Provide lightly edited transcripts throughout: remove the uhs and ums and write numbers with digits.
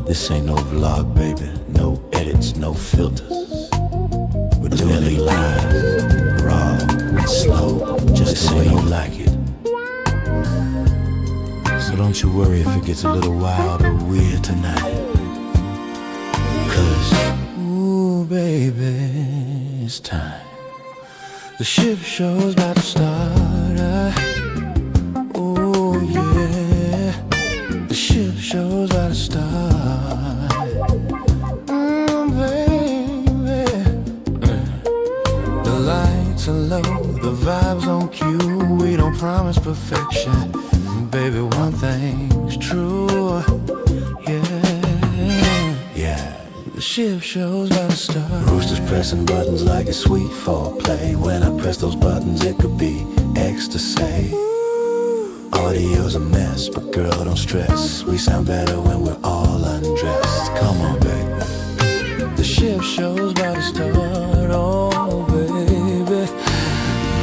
This ain't no vlog, baby. No edits, no filters. We're doing it live, raw and slow, just the way you like it. So don't you worry if it gets a little wild or weird tonight. Cause, ooh baby, it's time. The ship show's about to start. Oh yeah, the ship show's about to start. Baby, the lights are low, the vibe's on cue. We don't promise perfection, baby, one thing's true. Yeah, the ship show's about to start. Roosters pressing buttons like it's sweet foreplay. When I press those buttons, it could be ecstasy. Audio's a mess, but girl, don't stress. We sound better when we're all undressed. Come on, baby. The ship show's about to start. Oh, baby.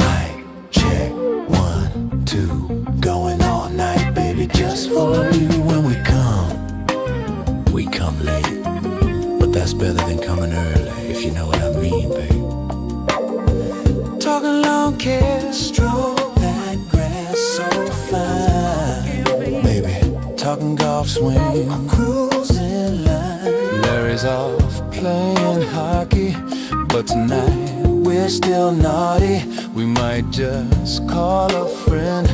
Mic check, 1, 2. Going all night, baby, just for you. When we come late. But that's better than coming early, if you know what I mean, babe. Talking long Castro, that grass so fine. Baby, talking golf swing, cruising line. Larry's off playing hockey, but tonight we're still naughty. We might just call a friend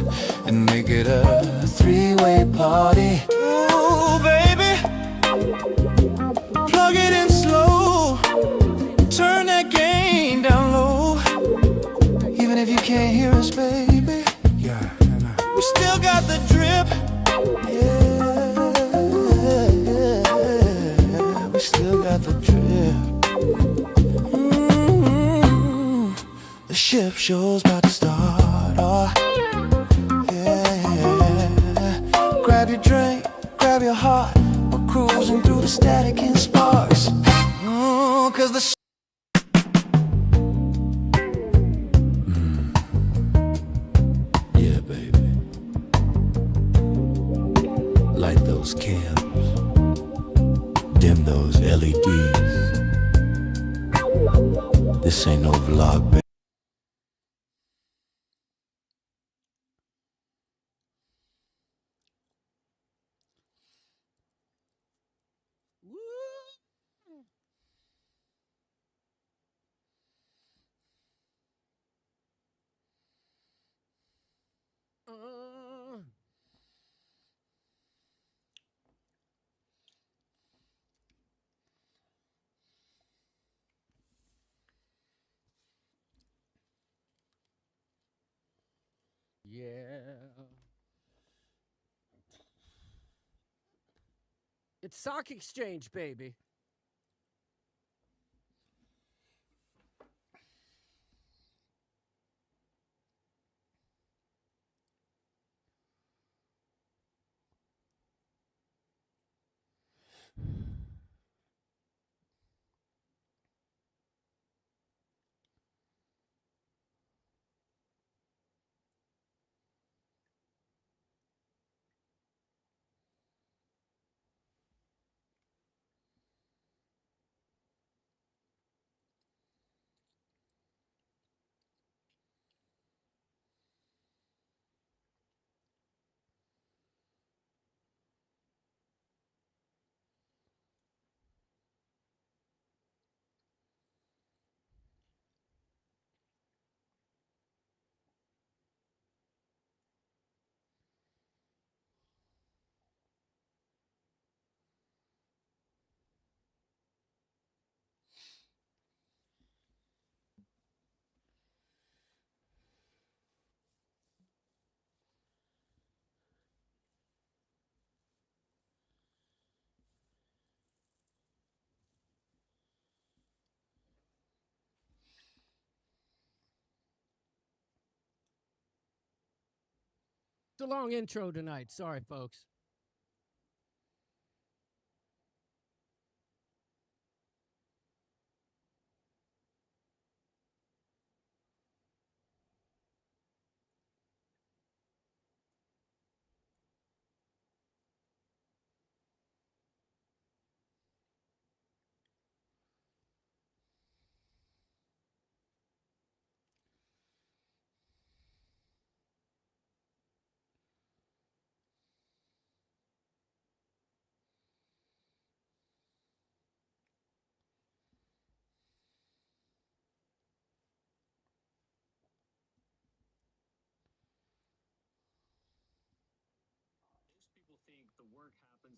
and make it a three-way party. Ooh, baby, plug it in slow, turn that gain down low. Even if you can't hear us, baby, we still got the drip. Yeah, we still got the drip. The ship show's about to start. Oh, yeah. Grab your drink, grab your heart. We're cruising through the static and sparks. Cause the yeah, baby. Light those candles, dim those LEDs. This ain't no vlog, baby. Yeah. It's Sock Exchange, baby. It's a long intro tonight. Sorry, folks.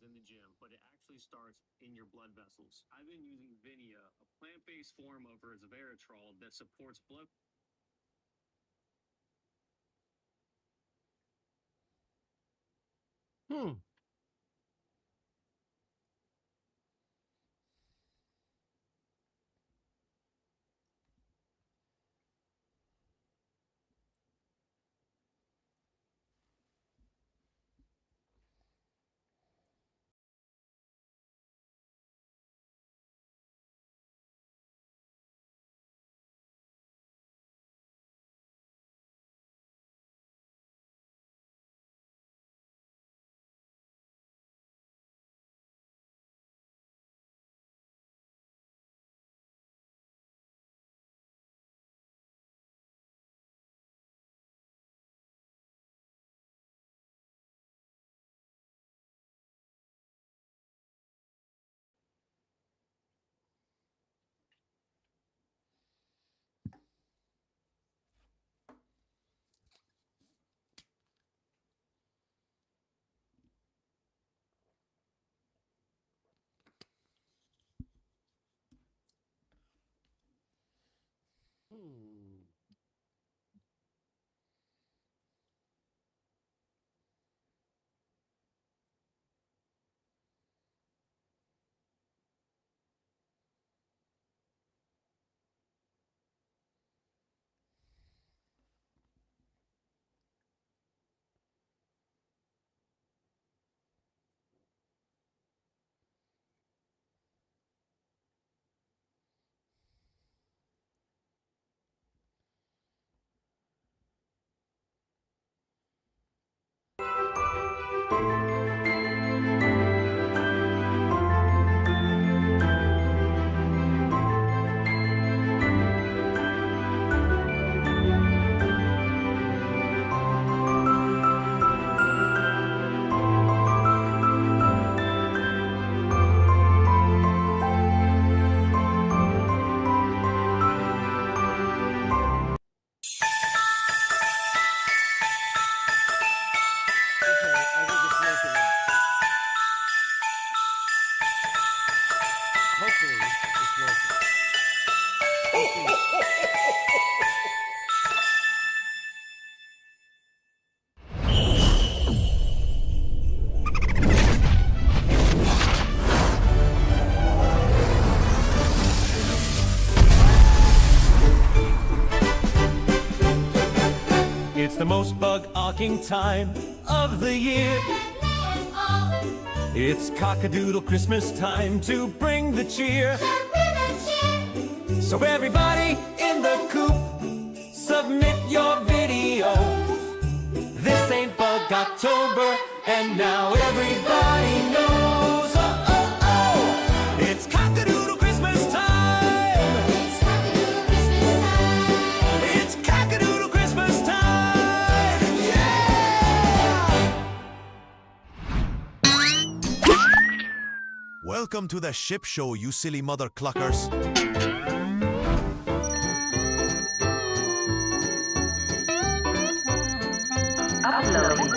in the gym, but it actually starts in your blood vessels. I've been using Vinia, a plant-based form of resveratrol that supports blood. It's the most bug-ocking time of the year. It's Cock-A Doodle Christmas time to bring the cheer. So everybody in the coop, submit your videos. This ain't Bagaaaktober, and now everybody knows. Oh, oh, oh, it's Cock-A Doodle Christmas time. It's Cock-A Doodle Christmas time. Yeah! Welcome to the ship show, you silly mother cluckers. Uploading.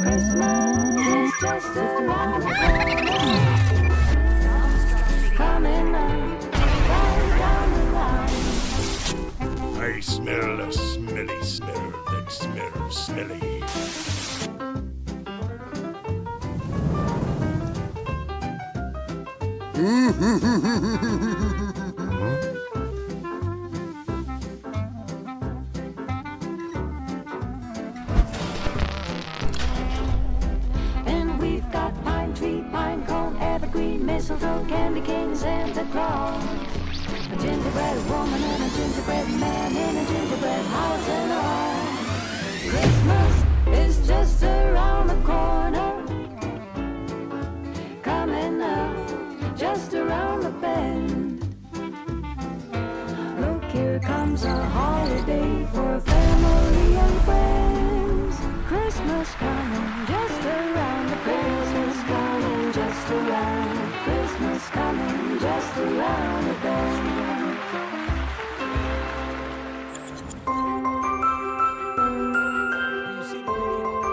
Christmas is just around the corner. Coming up, right down the line. I smell a smelly smell that smells smelly. And we've got pine tree, pine cone, evergreen, mistletoe, candy cane, Santa Claus. A gingerbread woman and a gingerbread man in a gingerbread house and all. Christmas is just around the corner. Coming up, just around the bend. Look, here comes a holiday for family and friends. Christmas coming just around the Christmas coming just around. Christmas coming just around the bend. Do you see the video?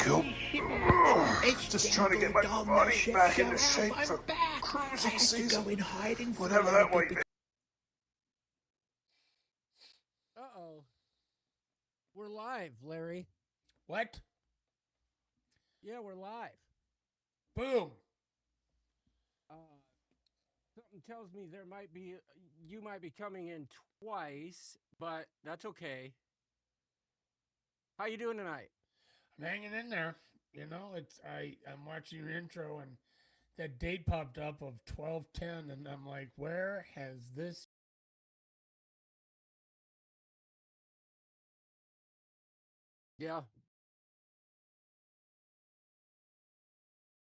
Coop. Just trying to get my body back into shape for cruising season. Whatever that might be. Uh-oh. We're live, Larry. What? Yeah, we're live. Boom. Something tells me you might be coming in twice, but that's okay. How you doing tonight? I'm hanging in there. You know, I'm watching your intro and that date popped up of 12/10 and I'm like, where has this? Yeah.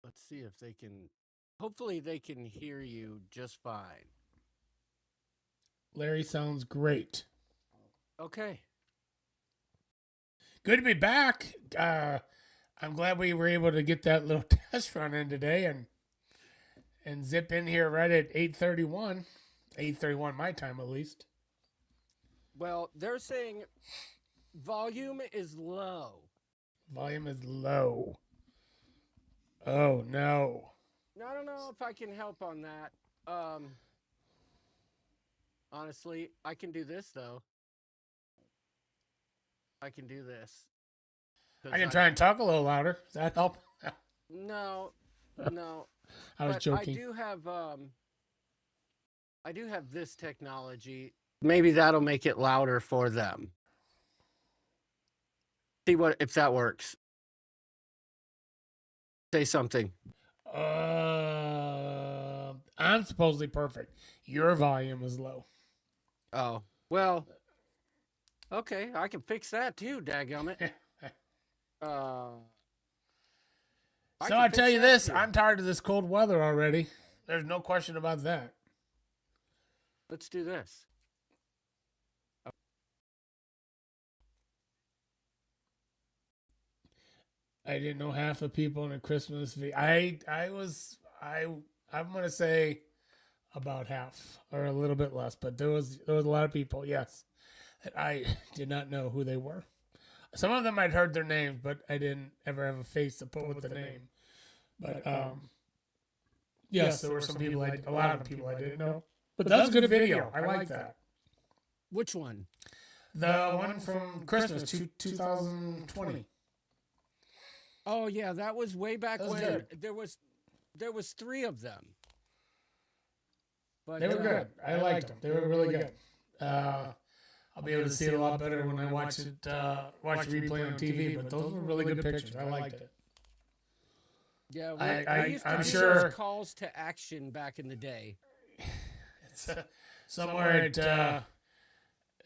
Let's see if they can. Hopefully they can hear you just fine. Larry sounds great. Okay. Good to be back. I'm glad we were able to get that little test run in today and zip in here right at 8:31. 8:31 my time at least. Well, they're saying volume is low. Volume is low. Oh no. I don't know if I can help on that. Honestly, I can do this though. I can do this. I can try and talk a little louder. Does that help? No. I was joking. I do have this technology. Maybe that'll make it louder for them. See if that works. Say something. I'm supposedly perfect. Your volume is low. Oh, well, okay, I can fix that too, dadgummit. So I tell you this, I'm tired of this cold weather already. There's no question about that. Let's do this. I didn't know half the people in a Christmas video. I'm gonna say about half or a little bit less, but there was a lot of people, yes, that I did not know who they were. Some of them I'd heard their names, but I didn't ever have a face to put with the name. But yes, there were some people a lot of people I didn't know. But that was a good video. I like that. Which one? The one from Christmas 2020. Oh yeah, that was way back when good. there was 3 of them. But they were good. I liked them. They were really good. I'll be able to see it a lot better when I watch the replay on TV. But those were really good pictures. I liked it. Yeah, I'm use sure those calls to action back in the day. It's somewhere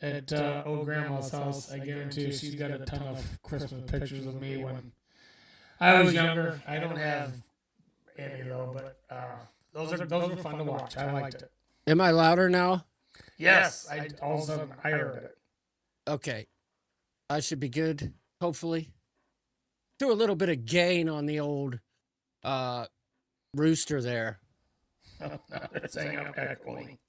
at old grandma's house. I guarantee she's got a ton of Christmas pictures of me when I was younger. I don't have any though, but those were fun to watch. I liked it. Am I louder now? Yes, all of a sudden I heard it. Okay, I should be good. Hopefully, do a little bit of gain on the old rooster there. They're saying I'm echoing.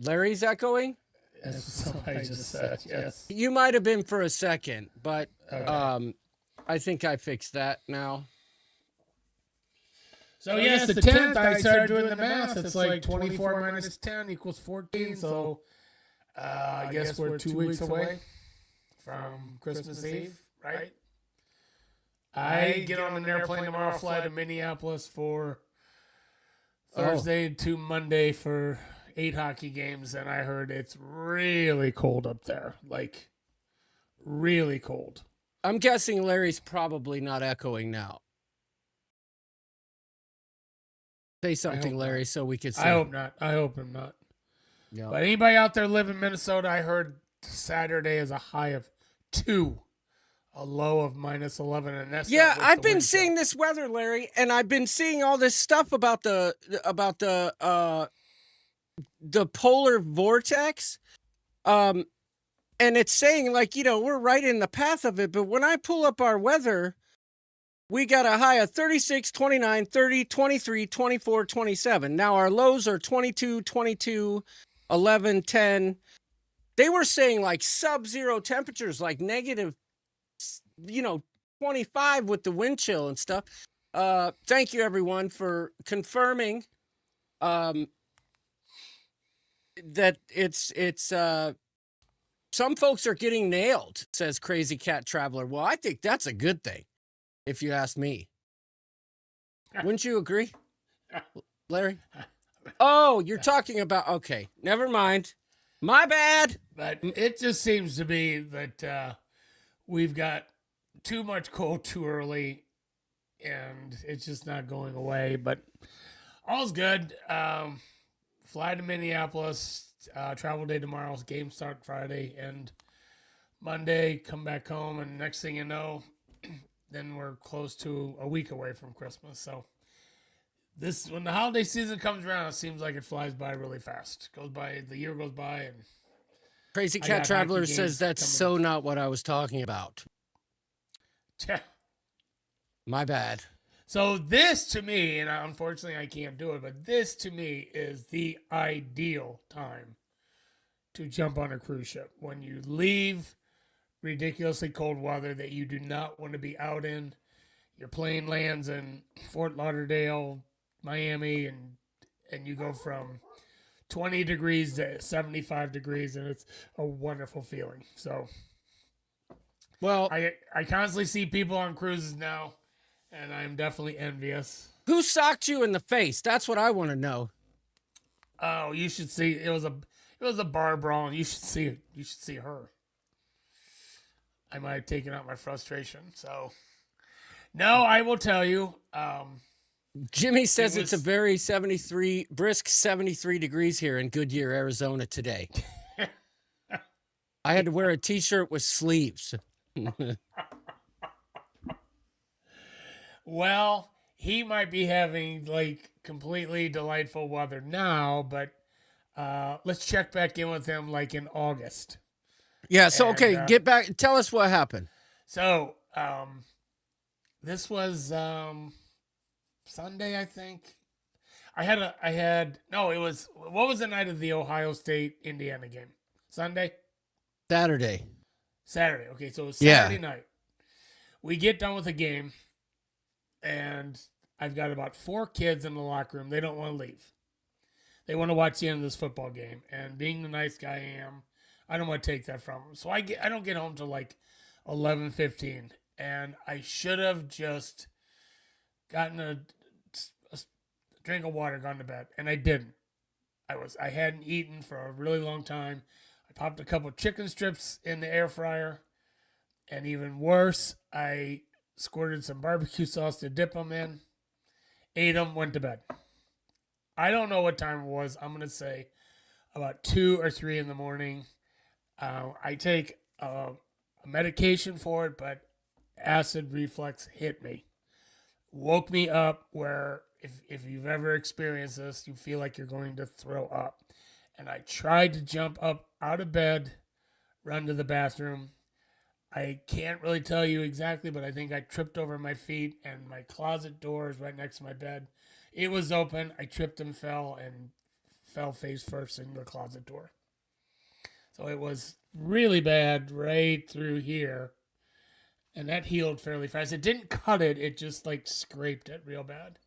Larry's echoing? That's what somebody just said. Yes. You might have been for a second, but Okay. I think I fixed that now. So yes, the 10th, I started doing the math. It's like 24 minus 10 equals 14. So I guess we're 2 weeks away from Christmas Eve, right? I get on an airplane tomorrow, fly to Minneapolis for Thursday to Monday for 8 hockey games, and I heard it's really cold up there. Like, really cold. I'm guessing Larry's probably not echoing now. Say something, Larry, so we could see. I hope not. I hope I'm not. Yeah. But anybody out there live in Minnesota, I heard Saturday is a high of 2, a low of minus 11, and that's I've been seeing this weather, Larry, and I've been seeing all this stuff about the polar vortex, and it's saying we're right in the path of it. But when I pull up our weather, we got a high of 36, 29, 30, 23, 24, 27. Now our lows are 22, 22, 11, 10. They were saying like sub-zero temperatures, like negative, 25 with the wind chill and stuff. Thank you everyone for confirming that it's some folks are getting nailed, says Crazy Cat Traveler. Well, I think that's a good thing, if you ask me. Wouldn't you agree, Larry? Oh, you're talking about, okay, never mind. My bad. But it just seems to be that we've got too much cold too early, and it's just not going away. But all's good. Fly to Minneapolis. Travel day tomorrow. Game start Friday and Monday. Come back home, and next thing you know, then we're close to a week away from Christmas. So when the holiday season comes around, it seems like it flies by really fast. Goes by, the year goes by, and Crazy Cat Traveler says that's so not what I was talking about. My bad. So this to me, and unfortunately I can't do it, but this to me is the ideal time to jump on a cruise ship. When you leave ridiculously cold weather that you do not want to be out in, your plane lands in Fort Lauderdale, Miami, and you go from 20 degrees to 75 degrees, and it's a wonderful feeling. So, well, I constantly see people on cruises now, and I'm definitely envious. Who socked you in the face? That's what I want to know. Oh, you should see. It was a bar brawl, and you should see it. You should see her. I might have taken out my frustration. So, no, I will tell you. Jimmy says it's a very brisk 73 degrees here in Goodyear, Arizona today. I had to wear a t-shirt with sleeves. Well, he might be having like completely delightful weather now, but let's check back in with him like in August. Yeah, so okay, get back. Tell us what happened. So, this was Sunday, I think. What was the night of the Ohio State Indiana game? Sunday? Saturday. Okay, so it was Saturday night. We get done with the game, and I've got about 4 kids in the locker room. They don't want to leave. They want to watch the end of this football game. And being the nice guy I am, I don't want to take that from them. So I don't get home till like 11:15, and I should have just gotten a drink of water, gone to bed, and I didn't. I hadn't eaten for a really long time. I popped a couple chicken strips in the air fryer, and even worse, I squirted some barbecue sauce to dip them in, ate them, went to bed. I don't know what time it was. I'm gonna say about 2 or 3 in the morning. I take a medication for it, but acid reflux hit me. Woke me up where if you've ever experienced this, you feel like you're going to throw up. And I tried to jump up out of bed, run to the bathroom. I can't really tell you exactly, but I think I tripped over my feet, and my closet door is right next to my bed. It was open. I tripped and fell face first into the closet door. So it was really bad right through here. And that healed fairly fast. It didn't cut it. It just like scraped it real bad.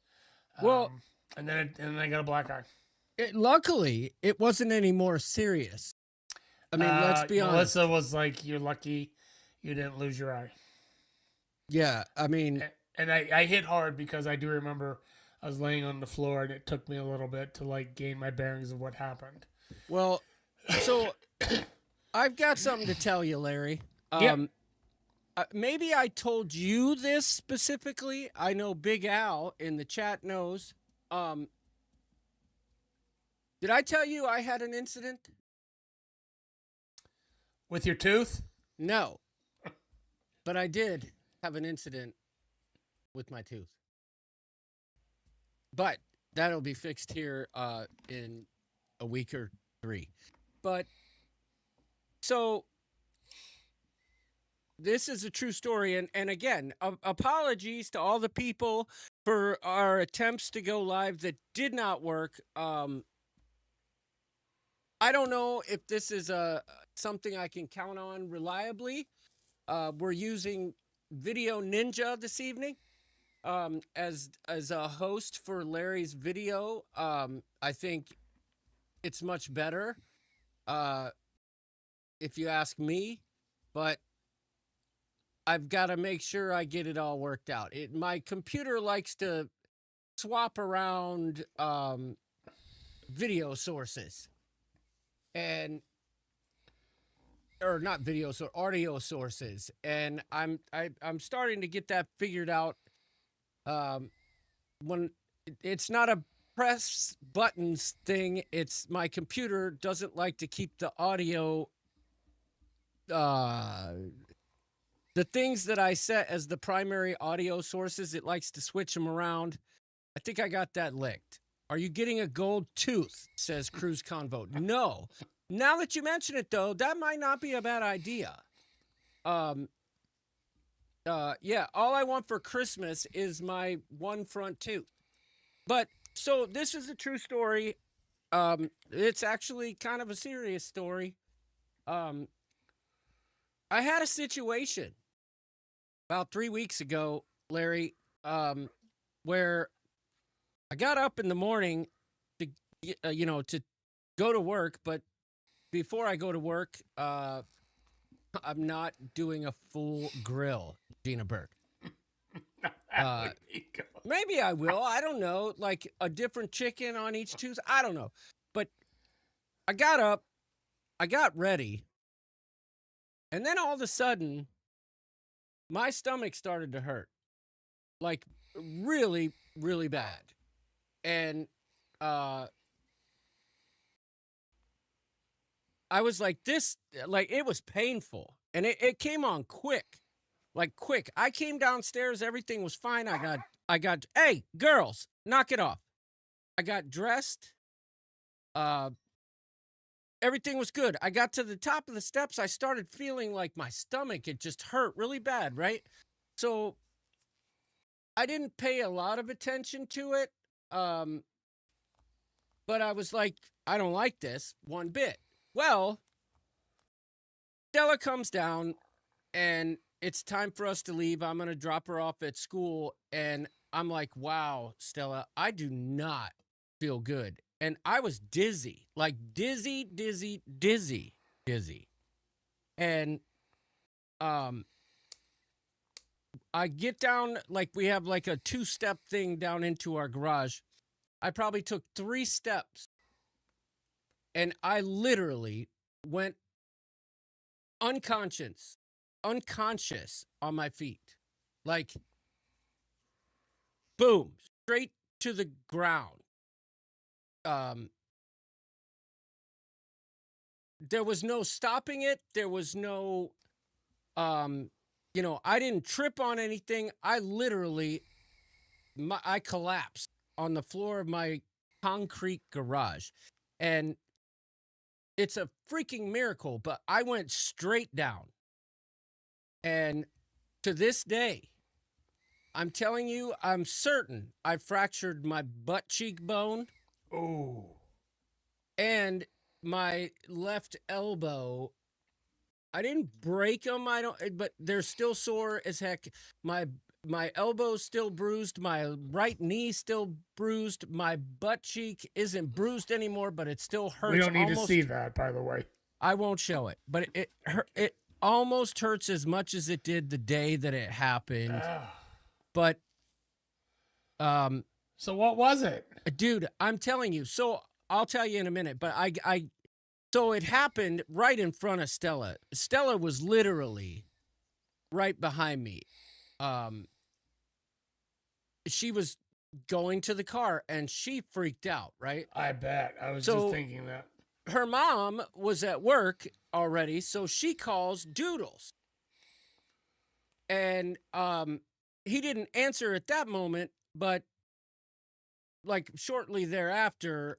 Well, and then I got a black eye. Luckily, it wasn't any more serious. I mean, let's be honest. Melissa was like, "You're lucky you didn't lose your eye." Yeah, I mean, and I hit hard because I do remember I was laying on the floor, and it took me a little bit to like gain my bearings of what happened. Well, so I've got something to tell you, Larry. Yep. Maybe I told you this specifically. I know Big Al in the chat knows. Did I tell you I had an incident? With your tooth? No. But I did have an incident with my tooth. But that'll be fixed here in a week or 3. But so this is a true story. And again, apologies to all the people for our attempts to go live that did not work. I don't know if this is something I can count on reliably. We're using video ninja this evening. As a host for Larry's video, I think it's much better. If you ask me, but I've got to make sure I get it all worked out. My computer likes to swap around video sources, or not video, so audio sources, and I'm starting to get that figured out. When it's not a press buttons thing, it's my computer doesn't like to keep the audio. The things that I set as the primary audio sources, it likes to switch them around. I think I got that licked. Are you getting a gold tooth? Says Cruz Convo. No. Now that you mention it, though, that might not be a bad idea. Yeah, all I want for Christmas is my one front tooth. But, so this is a true story. It's actually kind of a serious story. I had a situation about 3 weeks ago, Larry, where I got up in the morning to, to go to work, but before I go to work, I'm not doing a full grill, Gina Burke. Maybe I will. I don't know. Like a different chicken on each tooth. I don't know. But I got up, I got ready, and then all of a sudden, my stomach started to hurt. Like really, really bad. And I was like this, like it was painful. And it came on quick. Like quick. I came downstairs, everything was fine. I got hey, girls, knock it off. I got dressed. Everything was good. I got to the top of the steps. I started feeling like my stomach, it just hurt really bad, right? So I didn't pay a lot of attention to it. But I was like, I don't like this one bit. Well, Stella comes down and it's time for us to leave. I'm going to drop her off at school. And I'm like, wow, Stella, I do not feel good. And I was dizzy, like dizzy. And I get down, like we have like a 2-step thing down into our garage. I probably took 3 steps and I literally went unconscious on my feet. Like, boom, straight to the ground. There was no stopping it. There was no, I didn't trip on anything. I literally, I collapsed on the floor of my concrete garage. And it's a freaking miracle, but I went straight down. And to this day, I'm telling you, I'm certain I fractured my butt cheek bone. Oh. And my left elbow. I didn't break them, but they're still sore as heck. My elbow's still bruised. My right knee still bruised. My butt cheek isn't bruised anymore, but it still hurts. We don't need to see that, by the way. I won't show it, but it almost hurts as much as it did the day that it happened. But so what was it? Dude, I'm telling you. So I'll tell you in a minute, but so it happened right in front of Stella. Stella was literally right behind me. She was going to the car and she freaked out, right? I bet. I was just thinking that. Her mom was at work already, so she calls Doodles. And he didn't answer at that moment, but like shortly thereafter,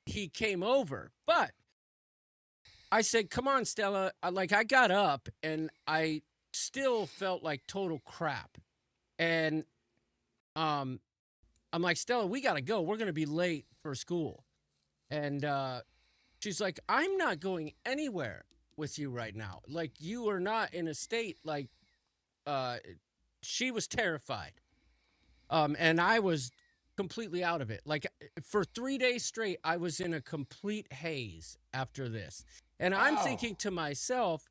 he came over. But I said, come on, Stella. I got up and I still felt like total crap. And I'm like, Stella, we got to go. We're going to be late for school. And she's like, I'm not going anywhere with you right now. Like, you are not in a state like she was terrified. And I was completely out of it. Like, for 3 days straight, I was in a complete haze after this. And I'm thinking to myself,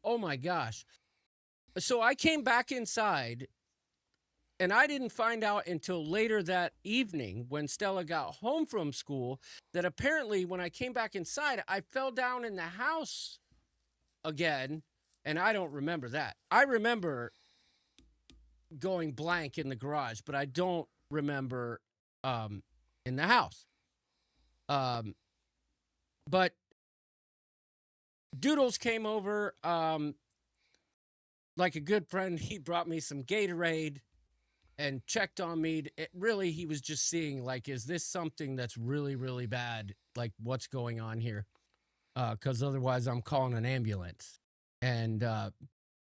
oh my gosh. So I came back inside, and I didn't find out until later that evening when Stella got home from school that apparently when I came back inside, I fell down in the house again. And I don't remember that. I remember going blank in the garage, but I don't remember in the house. But Doodles came over like a good friend. He brought me some Gatorade and checked on me. He was just seeing, like, is this something that's really, really bad? Like, what's going on here? Because otherwise I'm calling an ambulance. And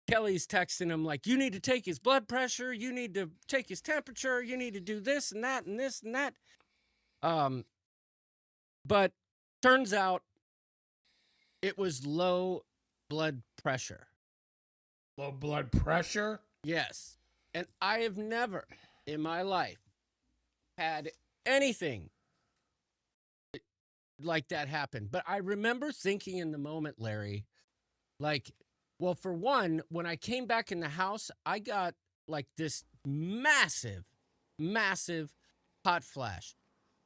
Kelly's texting him, like, you need to take his blood pressure. You need to take his temperature. You need to do this and that and this and that. But turns out it was low blood pressure. Low blood pressure? Yes. And I have never in my life had anything like that happen. But I remember thinking in the moment, Larry, like, well, for one, when I came back in the house, I got like this massive, massive hot flash.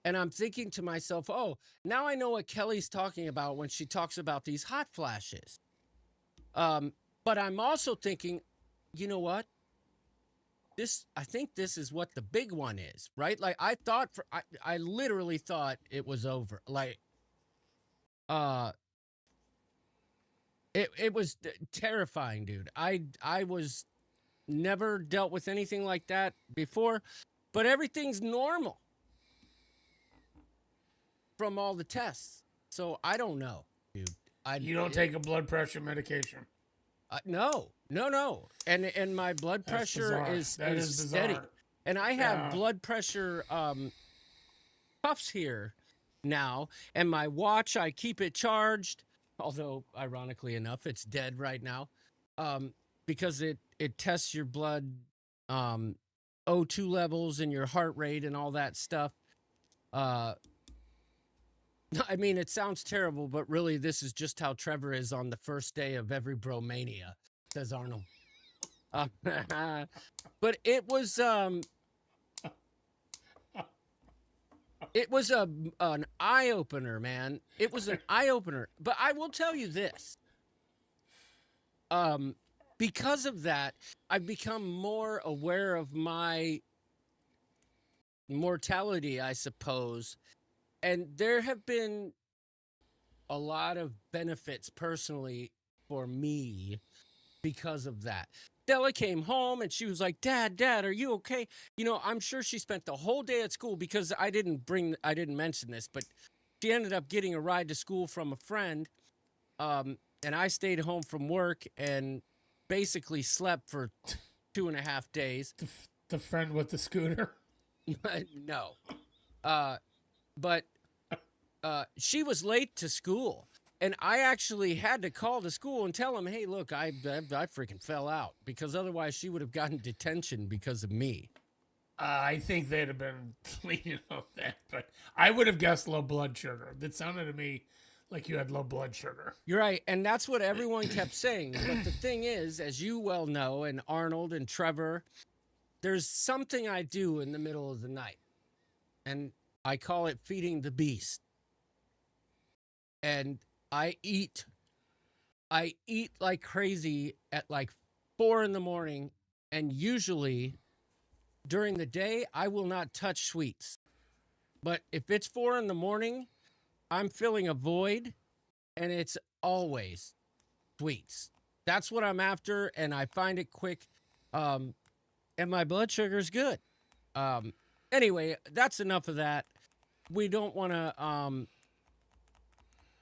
And I'm thinking to myself, oh, now I know what Kelly's talking about when she talks about these hot flashes. But I'm also thinking, you know what? I think this is what the big one is, right? Like, I literally thought it was over. Like, it was terrifying, dude. I was never dealt with anything like that before, but everything's normal from all the tests. So I don't know, dude. You don't take a blood pressure medication? No. And my blood pressure is steady. And I have blood pressure cuffs here now. And my watch, I keep it charged. Although, ironically enough, it's dead right now. Because it tests your blood O2 levels and your heart rate and all that stuff. I mean, it sounds terrible, but really this is just how Trevor is on the first day of every Bromania, says Arnold. But it was an eye-opener, man. It was an eye-opener. But I will tell you this. Because of that, I've become more aware of my mortality, I suppose. And there have been a lot of benefits personally for me because of that. Stella came home and she was like, Dad, are you okay? You know, I'm sure she spent the whole day at school because I didn't mention this, but she ended up getting a ride to school from a friend. And I stayed home from work and basically slept for 2.5 days. The friend with the scooter? No. But she was late to school, and I actually had to call the school and tell them, hey, look, I freaking fell out, because otherwise she would have gotten detention because of me. I think they'd have been cleaning up that, but I would have guessed low blood sugar. That sounded to me like you had low blood sugar. You're right, and that's what everyone kept saying. But the thing is, as you well know, and Arnold and Trevor, there's something I do in the middle of the night, and I call it feeding the beast. And I eat like crazy at like 4 a.m. And usually during the day, I will not touch sweets. But if it's 4 a.m, I'm filling a void, and it's always sweets. That's what I'm after, and I find it quick. And my blood sugar is good. Anyway, that's enough of that. We don't want to,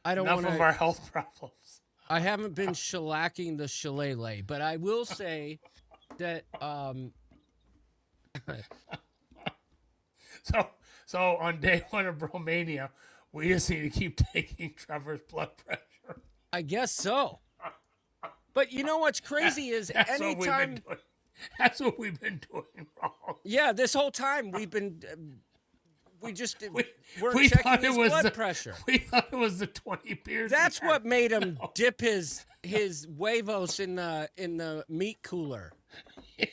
Enough of our health problems. I haven't been shellacking the shillelagh, but I will say that, So on day 1 of Bromania, we just need to keep taking Trevor's blood pressure. I guess so. But you know what's crazy is anytime. That's what we've been doing wrong. Yeah, this whole time we've been. We just We weren't thought checking his blood pressure. We thought it was the 20 beers. That's what made him dip his huevos in the meat cooler. Yeah.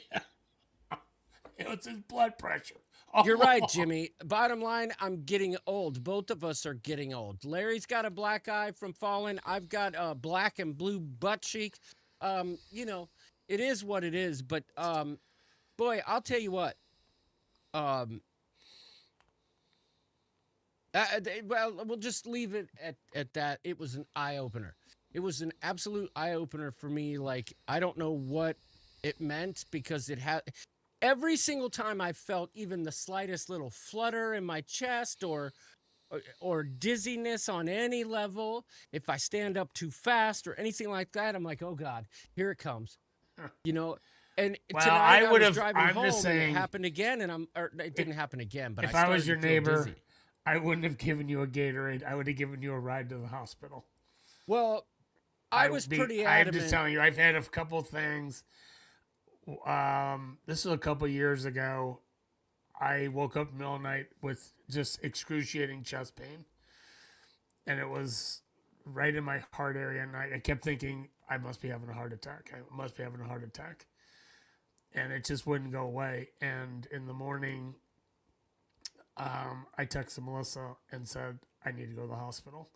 It was his blood pressure. You're right, Jimmy. Bottom line, I'm getting old. Both of us are getting old. Larry's got a black eye from falling. I've got a black and blue butt cheek. You know, it is what it is. But boy, I'll tell you what. Well, we'll just leave it at that. It was an eye opener. It was an absolute eye opener for me. Like, I don't know what it meant because it had. Every single time I felt even the slightest little flutter in my chest or dizziness on any level, if I stand up too fast or anything like that, I'm like, oh God, here it comes. You know, and well, tonight I was driving I'm home just saying, and it happened again, it didn't happen again. But if I I was your started to feel neighbor, dizzy. I wouldn't have given you a Gatorade. I would have given you a ride to the hospital. Well, I was pretty adamant. I'm just telling you, I've had a couple things. This was a couple years ago. I woke up in the middle of the night with just excruciating chest pain. And it was right in my heart area. And I kept thinking, I must be having a heart attack. I must be having a heart attack. And it just wouldn't go away. And in the morning, I texted Melissa and said, I need to go to the hospital.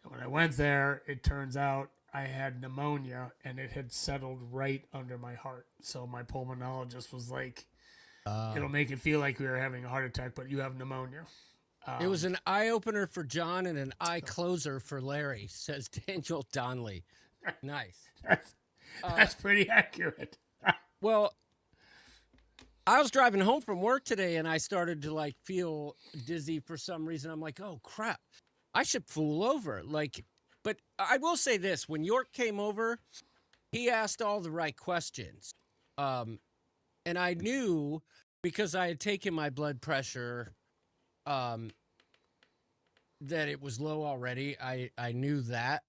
And when I went there, it turns out I had pneumonia and it had settled right under my heart. So my pulmonologist was like, it'll make it feel like we were having a heart attack, but you have pneumonia. It was an eye opener for John and an eye closer for Larry, says Daniel Donnelly. Nice. That's pretty accurate. Well, I was driving home from work today and I started to like feel dizzy for some reason. I'm like, oh crap, I should pull over. Like, but I will say this, when York came over, he asked all the right questions. And I knew because I had taken my blood pressure, that it was low already. I knew that.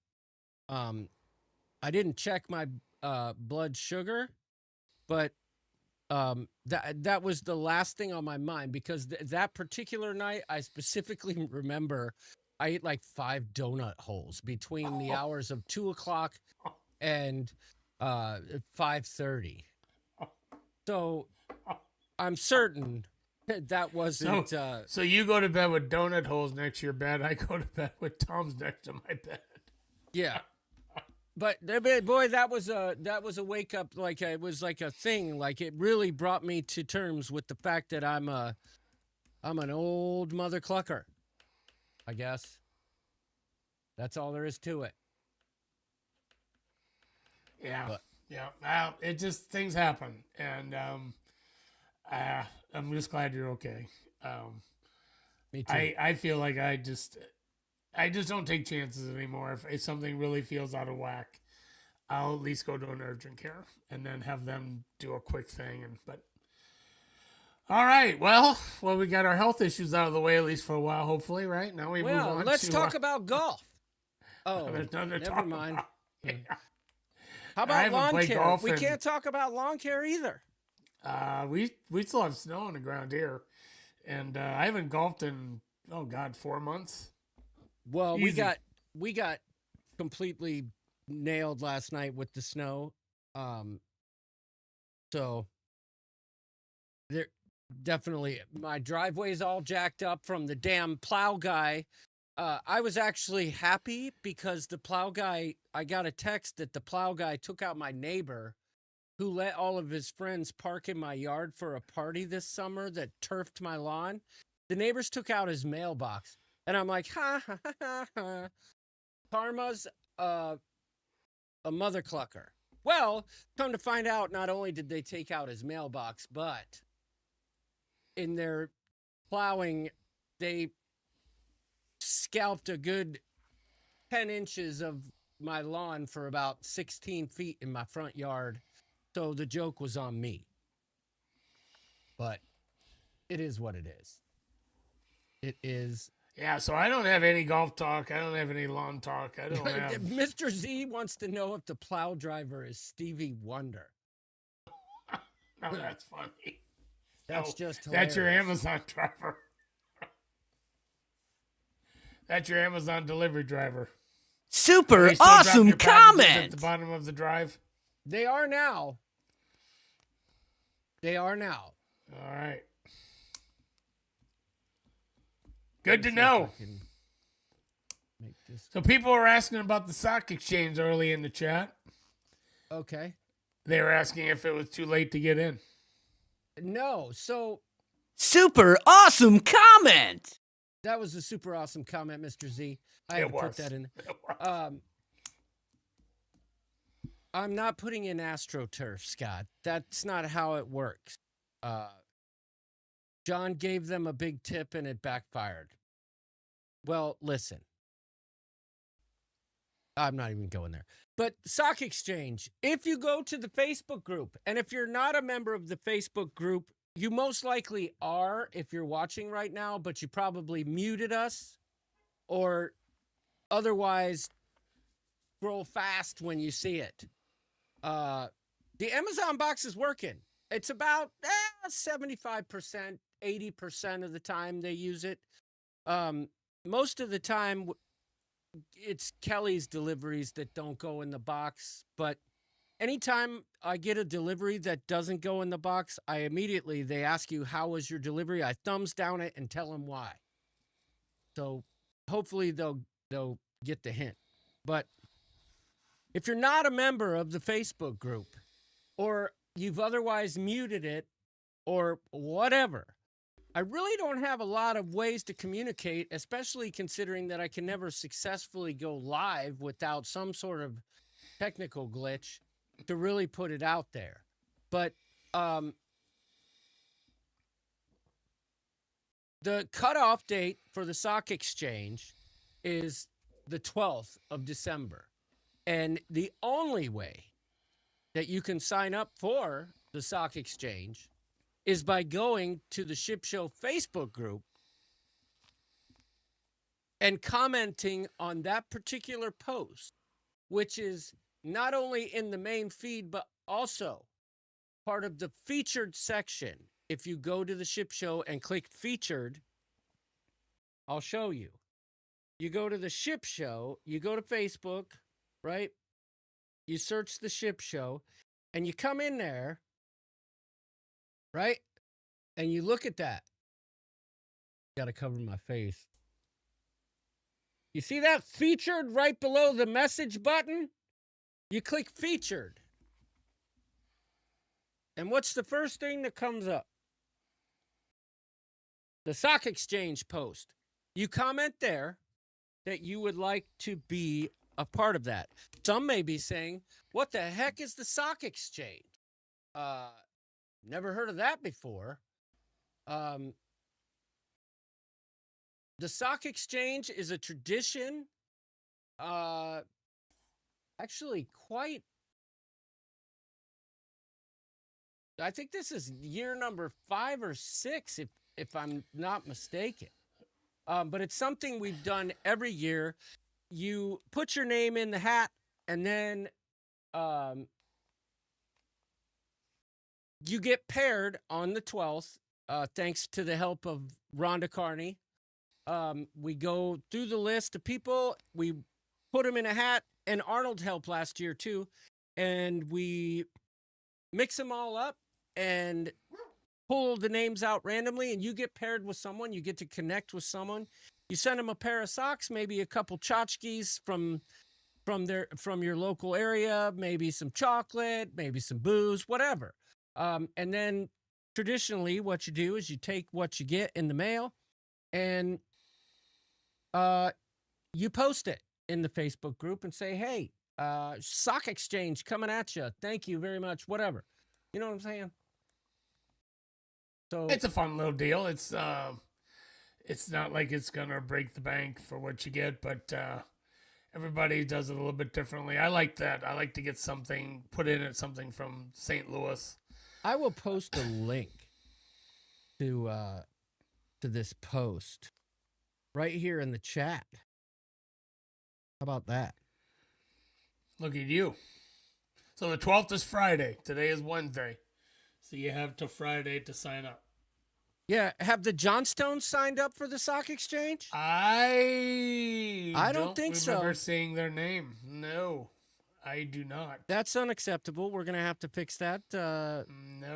I didn't check my blood sugar, but that was the last thing on my mind because that particular night, I specifically remember I ate like 5 donut holes between the hours of 2:00 and 5:30. So I'm certain that wasn't. So you go to bed with donut holes next to your bed. I go to bed with Tom's next to my bed. Yeah. But boy, that was a wake up. Like it was like a thing. Like it really brought me to terms with the fact that I'm an old mother clucker. I guess that's all there is to it. Yeah, but, yeah. Well, it just things happen, and I'm just glad you're okay. Me too. I feel like I just don't take chances anymore. If something really feels out of whack, I'll at least go to an urgent care and then have them do a quick thing. But all right, well, we got our health issues out of the way at least for a while, hopefully, right? Now we move on. Let's talk about golf. Oh, there's nothing to never talk mind. about. Yeah. How about lawn played care? golf We in- can't talk about lawn care either. We still have snow on the ground here, and I haven't golfed in 4 months. Well, Easy. we got completely nailed last night with the snow. So there definitely my driveway's all jacked up from the damn plow guy. I was actually happy because the plow guy, I got a text that the plow guy took out my neighbor who let all of his friends park in my yard for a party this summer that turfed my lawn. The neighbors took out his mailbox. And I'm like, ha, ha, ha, ha, ha. Karma's a mother clucker. Well, come to find out, not only did they take out his mailbox, but in their plowing, they scalped a good 10 inches of my lawn for about 16 feet in my front yard. So the joke was on me. But it is what it is. It is. Yeah, so I don't have any golf talk. I don't have any lawn talk. I don't have. Mr. Z wants to know if the plow driver is Stevie Wonder. No, that's funny. That's No, just hilarious. That's your Amazon driver. That's your Amazon delivery driver. Super They still drop awesome your packages comment. at the bottom of the drive. They are now. They are now. All right. Good to know. Make this So people were asking about the stock exchange early in the chat. okay. They were asking if it was too late to get in. No, so Super awesome comment. that was a super awesome comment, Mr. Z. I had It to put was. that in. It was. I'm not putting in AstroTurf, Scott. That's not how it works. John gave them a big tip and it backfired. Well, listen. I'm not even going there. But Stock Exchange, if you go to the Facebook group, and if you're not a member of the Facebook group, you most likely are if you're watching right now, but you probably muted us or otherwise scroll fast when you see it. The Amazon box is working. It's about 75%, 80% of the time they use it. Most of the time, it's Kelly's deliveries that don't go in the box. But anytime I get a delivery that doesn't go in the box, they ask you, how was your delivery? I thumbs down it and tell them why. So hopefully they'll get the hint. But if you're not a member of the Facebook group, or you've otherwise muted it, or whatever, I really don't have a lot of ways to communicate, especially considering that I can never successfully go live without some sort of technical glitch to really put it out there. But the cutoff date for the stock exchange is the 12th of December. And the only way that you can sign up for the stock exchange is by going to the Ship Show Facebook group and commenting on that particular post, which is not only in the main feed, but also part of the featured section. If you go to the Ship Show and click featured, I'll show you. You go to the Ship Show, you go to Facebook, right? You search the Ship Show and you come in there, right? And you look at that. Got to cover my face. You see that featured right below the message button? You click featured. And what's the first thing that comes up? The stock exchange post. You comment there that you would like to be a part of that. Some may be saying, what the heck is the stock exchange? Never heard of that before. The stock exchange is a tradition. Actually quite, I think this is year number 5 or 6, if I'm not mistaken. But it's something we've done every year. You put your name in the hat, and then you get paired on the 12th, thanks to the help of Rhonda Carney. We go through the list of people. We put them in a hat, and Arnold helped last year too. And we mix them all up and pull the names out randomly, and you get paired with someone. You get to connect with someone. You send them a pair of socks, maybe a couple tchotchkes from your local area, maybe some chocolate, maybe some booze, whatever. And then traditionally what you do is you take what you get in the mail and you post it in the Facebook group and say, hey, stock exchange coming at you. Thank you very much. Whatever. You know what I'm saying? So It's a fun little deal. It's not like it's gonna break the bank for what you get, but everybody does it a little bit differently. I like that. I like to get something, put in it something from St. Louis. I will post a link to this post right here in the chat. How about that? Look at you. So the 12th is Friday. Today is Wednesday. So you have till Friday to sign up. Yeah, have the Johnstones signed up for the sock exchange? I don't think so. remember seeing their name. No, I do not. That's unacceptable. We're going to have to fix that No.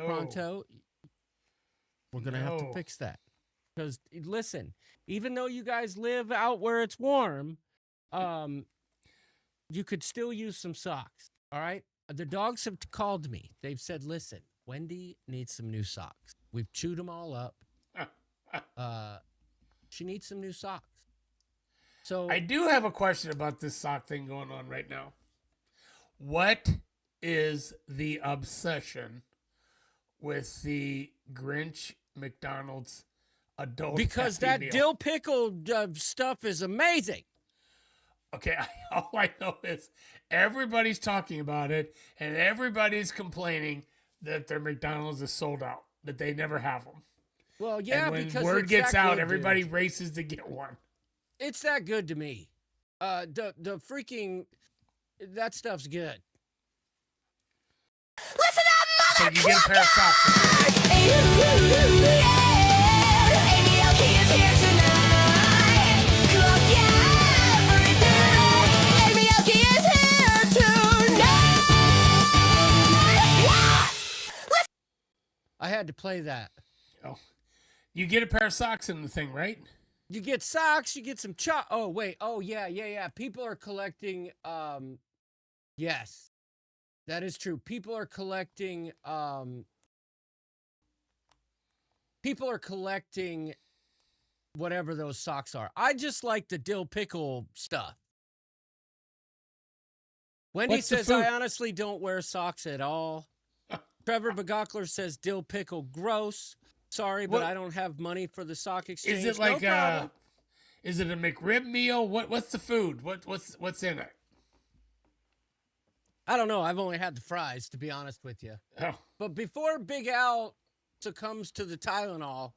pronto. We're going to have to No. fix that. Because, listen, even though you guys live out where it's warm, you could still use some socks, all right? The dogs have called me. They've said, listen, Wendy needs some new socks. We've chewed them all up. She needs some new socks. So I do have a question about this sock thing going on right now. What is the obsession with the Grinch McDonald's adult because Happy that Meal? dill pickle stuff is amazing. Okay, all I know is everybody's talking about it, and everybody's complaining that their McDonald's is sold out, that they never have them. Well, yeah, and when because word it's gets that out, good, everybody dude. races to get one. It's that good to me. The freaking that stuff's good. Listen up, mother! So you get a pair of socks. ABLK is here tonight. Club, yeah, every day. ABLK is here tonight. I had to play that. Oh, you get a pair of socks in the thing, right? You get socks, you get some Oh, wait. Oh, yeah. People are collecting, yes. That is true. People are collecting whatever those socks are. I just like the dill pickle stuff. Wendy What's the says, food? I honestly don't wear socks at all. Trevor Bagaaaktober says dill pickle gross. Sorry, but What- I don't have money for the sock exchange. Is it No like problem. is it a McRib meal? What's the food? What's in it? I don't know. I've only had the fries, to be honest with you. Oh, But before Big Al succumbs to the Tylenol,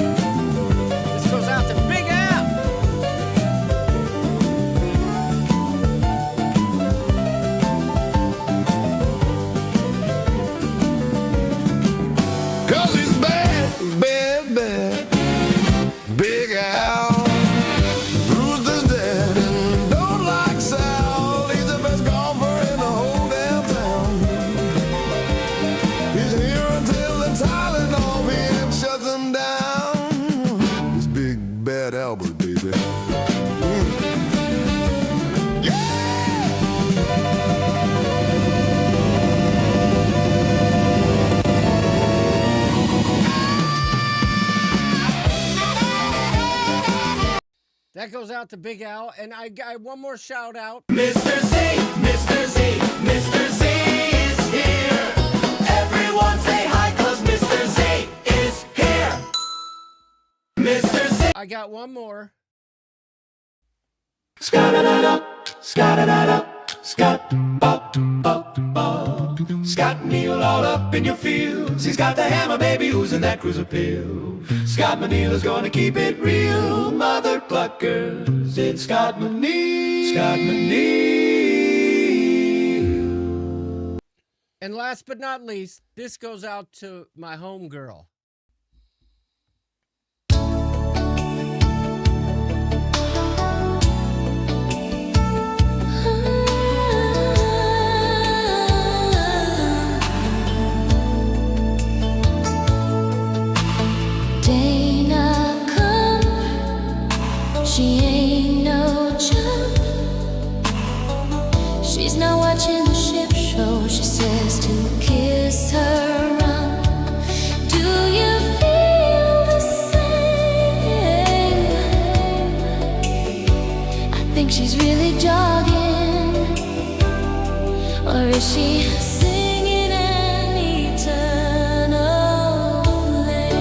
this goes out to Big Al. Cause he's bad, bad, bad. Big Al. Bruised his dad and don't like Sal. He's the best golfer in the whole damn town. He's here until the Tylenol PM shuts him down. It's Big Bad Albert, baby. That goes out to Big Al. And I got one more shout out. Mr. Z, Mr. Z, Mr. Z is here. Everyone say hi, cause Mr. Z is here. Mr. Z. I got one more. Sca-da-da-da, sca-da-da-da, scat-bop-bop-bop. Scott Neal all up in your fields. He's got the hammer, baby, who's in that cruiser pill. Scott Neal is gonna keep it real, mother pluckers. It's Scott Neal. Scott Neal. And last but not least, this goes out to my homegirl. Dana come, she ain't no chump. She's not watching the ship show. She says to kiss her run. Do you feel the same? I think she's really jogging, or is she singing an eternal flame?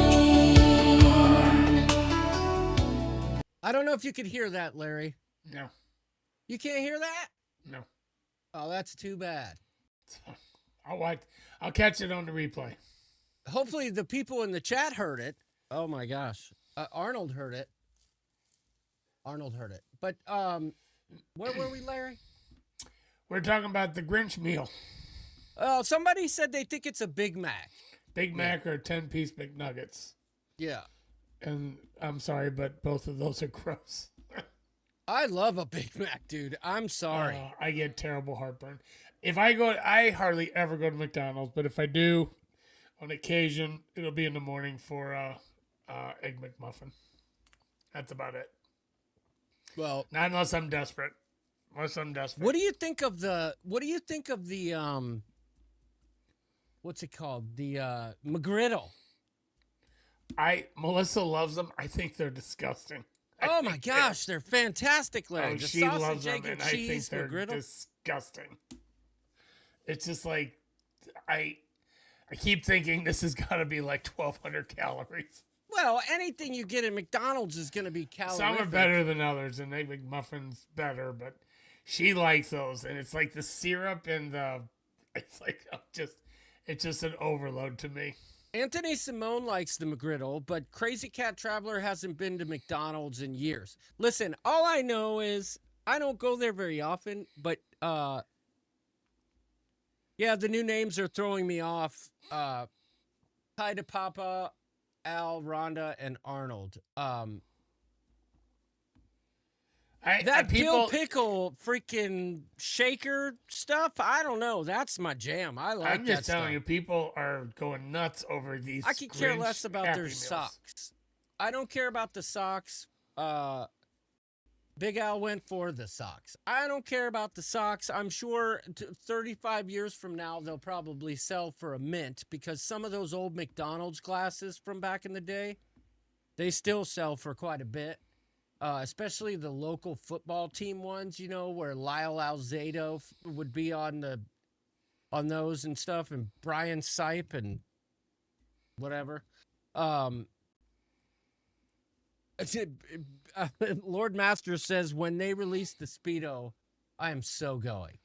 I don't know if you could hear that, Larry. no. You can't hear that? No. Oh, that's too bad. I'll catch it on the replay. Hopefully the people in the chat heard it. Oh my gosh. Arnold heard it. But where were we, Larry? We're talking about the Grinch meal. Oh, somebody said they think it's a Big Mac. Big Mac or 10-piece McNuggets. Yeah. And I'm sorry, but both of those are gross. I love a Big Mac, dude. I'm sorry. I get terrible heartburn. I hardly ever go to McDonald's, but if I do, on occasion, it'll be in the morning for Egg McMuffin. That's about it. Well, not unless I'm desperate. What do you think of the what's it called? The McGriddle. Melissa loves them. I think they're disgusting. Oh my gosh, they're fantastic, Larry. The she sausage, loves them, egg, and I think cheese they're McGriddle. disgusting. It's just like I keep thinking this has got to be like 1,200 calories. Well, anything you get at McDonald's is going to be calorific. Some are better than others, and Egg McMuffin's better, but she likes those, and it's like the syrup and it's like it's just an overload to me. Anthony Simone likes the McGriddle, but Crazy Cat Traveler hasn't been to McDonald's in years. Listen, all I know is I don't go there very often, but yeah, the new names are throwing me off. Hi to Papa, Al, Rhonda, and Arnold. Dill pickle freaking shaker stuff, I don't know. That's my jam. I like that. I'm just telling you, people are going nuts over these. I could care less about their Meals. socks. I don't care about the socks. Big Al went for the socks. I don't care about the socks. I'm sure 35 years from now, they'll probably sell for a mint because some of those old McDonald's glasses from back in the day, they still sell for quite a bit. Especially the local football team ones, you know, where Lyle Alzado would be on those and stuff, and Brian Sipe and whatever. Lord Master says, when they release the Speedo, I am so going.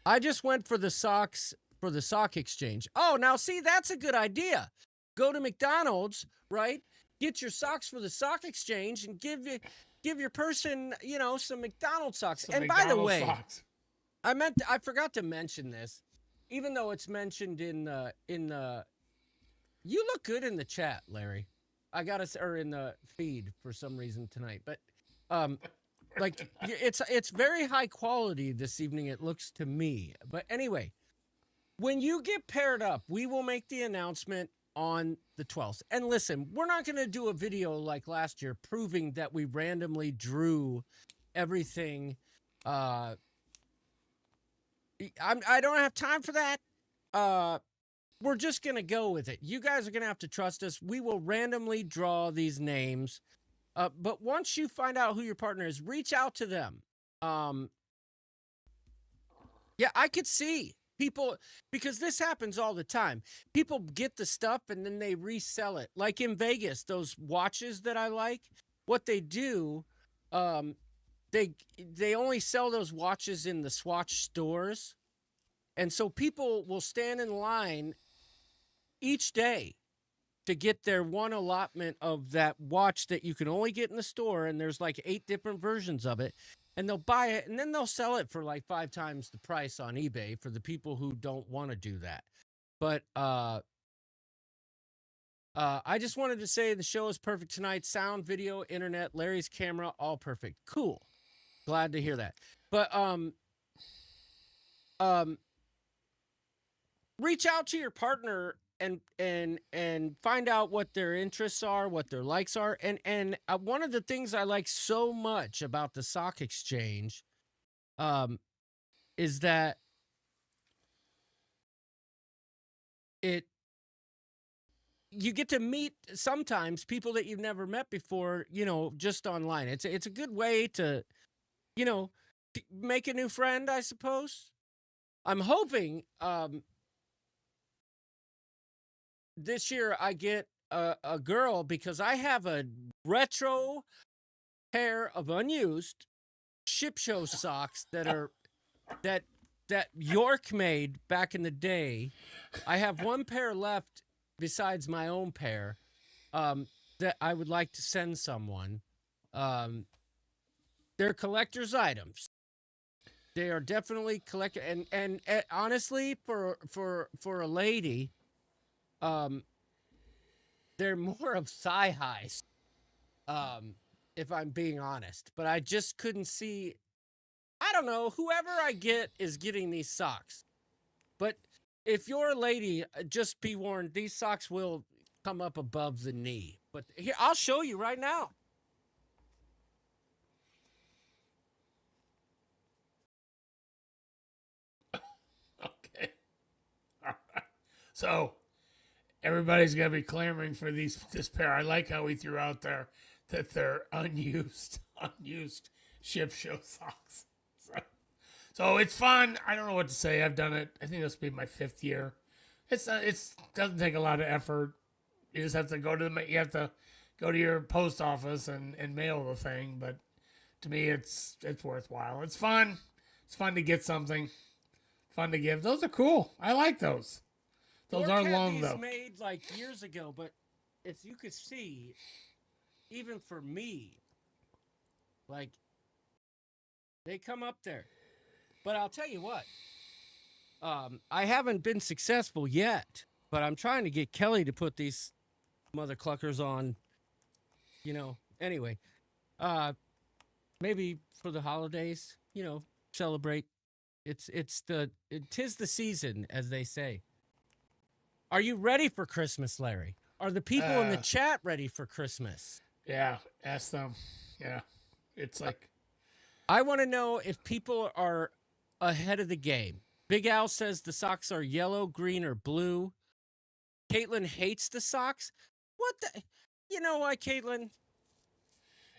I just went for the socks for the sock exchange. Oh, now see, that's a good idea. Go to McDonald's, right? Get your socks for the sock exchange and give your person, you know, some McDonald's socks. And by the way, I forgot to mention this, even though it's mentioned in the. You look good in the chat, Larry. Or in the feed for some reason tonight, but like it's very high quality this evening. It looks to me, but anyway, when you get paired up, we will make the announcement on the 12th. And listen, we're not going to do a video like last year proving that we randomly drew everything. I don't have time for that. We're just going to go with it. You guys are going to have to trust us. We will randomly draw these names. But once you find out who your partner is, reach out to them. Yeah, I could see people, because this happens all the time. People get the stuff and then they resell it. Like in Vegas, those watches that I like, what they do, they only sell those watches in the Swatch stores. And so people will stand in line each day to get their one allotment of that watch that you can only get in the store. And there's like 8 different versions of it. And they'll buy it, and then they'll sell it for like 5 times the price on eBay for the people who don't want to do that. But I just wanted to say the show is perfect tonight. Sound, video, internet, Larry's camera, all perfect. Cool. Glad to hear that. But reach out to your partner and find out what their interests are, what their likes are. And one of the things I like so much about the sock exchange is that you get to meet sometimes people that you've never met before, you know, just online. It's a good way to, you know, make a new friend, I suppose. I'm hoping this year I get a girl because I have a retro pair of unused ship show socks that York made back in the day. I have one pair left besides my own pair that I would like to send someone. They're collector's items. They are definitely collector, and honestly, for a lady, they're more of thigh highs. If I'm being honest, but I just couldn't see. I don't know. Whoever I get is getting these socks. But if you're a lady, just be warned, these socks will come up above the knee. But here, I'll show you right now. Okay. All right. So everybody's gonna be clamoring for this pair. I like how we threw out there that they're unused ship show socks. So it's fun. I don't know what to say. I've done it. I think this will be my 5th year. It's doesn't take a lot of effort. You just have to go to your post office and mail the thing. But to me, it's worthwhile. It's fun. It's fun to get something. Fun to give. Those are cool. I like those. Those are long though. Made like years ago, but as you could see, even for me, like they come up there. But I'll tell you what, I haven't been successful yet, but I'm trying to get Kelly to put these mother cluckers on, anyway, maybe for the holidays, celebrate. Tis the season, as they say. Are you ready for Christmas, Larry? Are the people in the chat ready for Christmas? Yeah, ask them. Yeah, it's like I want to know if people are ahead of the game. Big Al says the socks are yellow, green, or blue. Caitlin hates the socks. What the? You know why, Caitlin?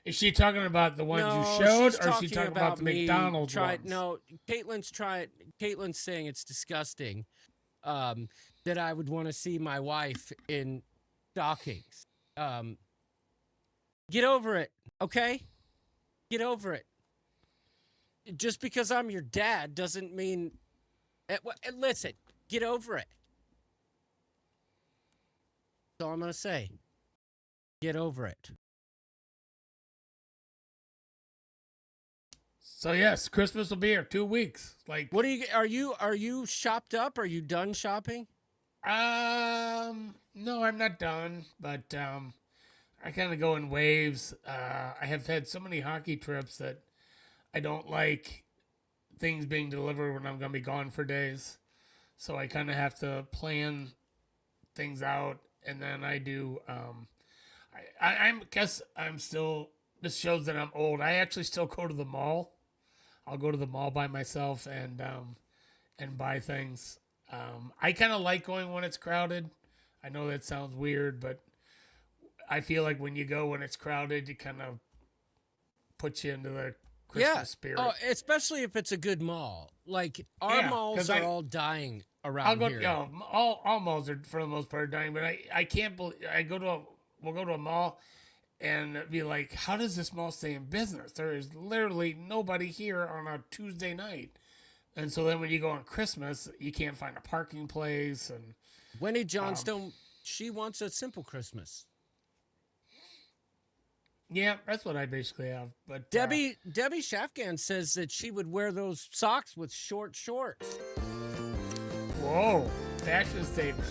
Is she talking about the ones you showed, or is she talking about the McDonald's ones? No, Caitlin's saying it's disgusting that I would want to see my wife in stockings. Get over it, okay? Get over it. Just because I'm your dad doesn't mean... Listen, get over it. That's all I'm going to say. Get over it. So yes, Christmas will be here 2 weeks. Like, what are you shopped up? Are you done shopping? No, I'm not done, but I kind of go in waves. I have had so many hockey trips that I don't like things being delivered when I'm going to be gone for days. So I kind of have to plan things out. And then I do, I guess I'm still, this shows that I'm old. I actually still go to the mall. I'll go to the mall by myself and buy things. I kind of like going when it's crowded. I know that sounds weird, but I feel like when you go when it's crowded, it kind of puts you into the Christmas spirit. Oh, especially if it's a good mall. Like our malls are all dying around here. All malls are for the most part dying, but I can't believe we'll go to a mall and be like, how does this mall stay in business? There is literally nobody here on a Tuesday night. And so then when you go on Christmas, you can't find a parking place. And Wendy Johnstone, she wants a simple Christmas. Yeah, that's what I basically have. But Debbie Shafgan says that she would wear those socks with short shorts. Whoa, fashion statement.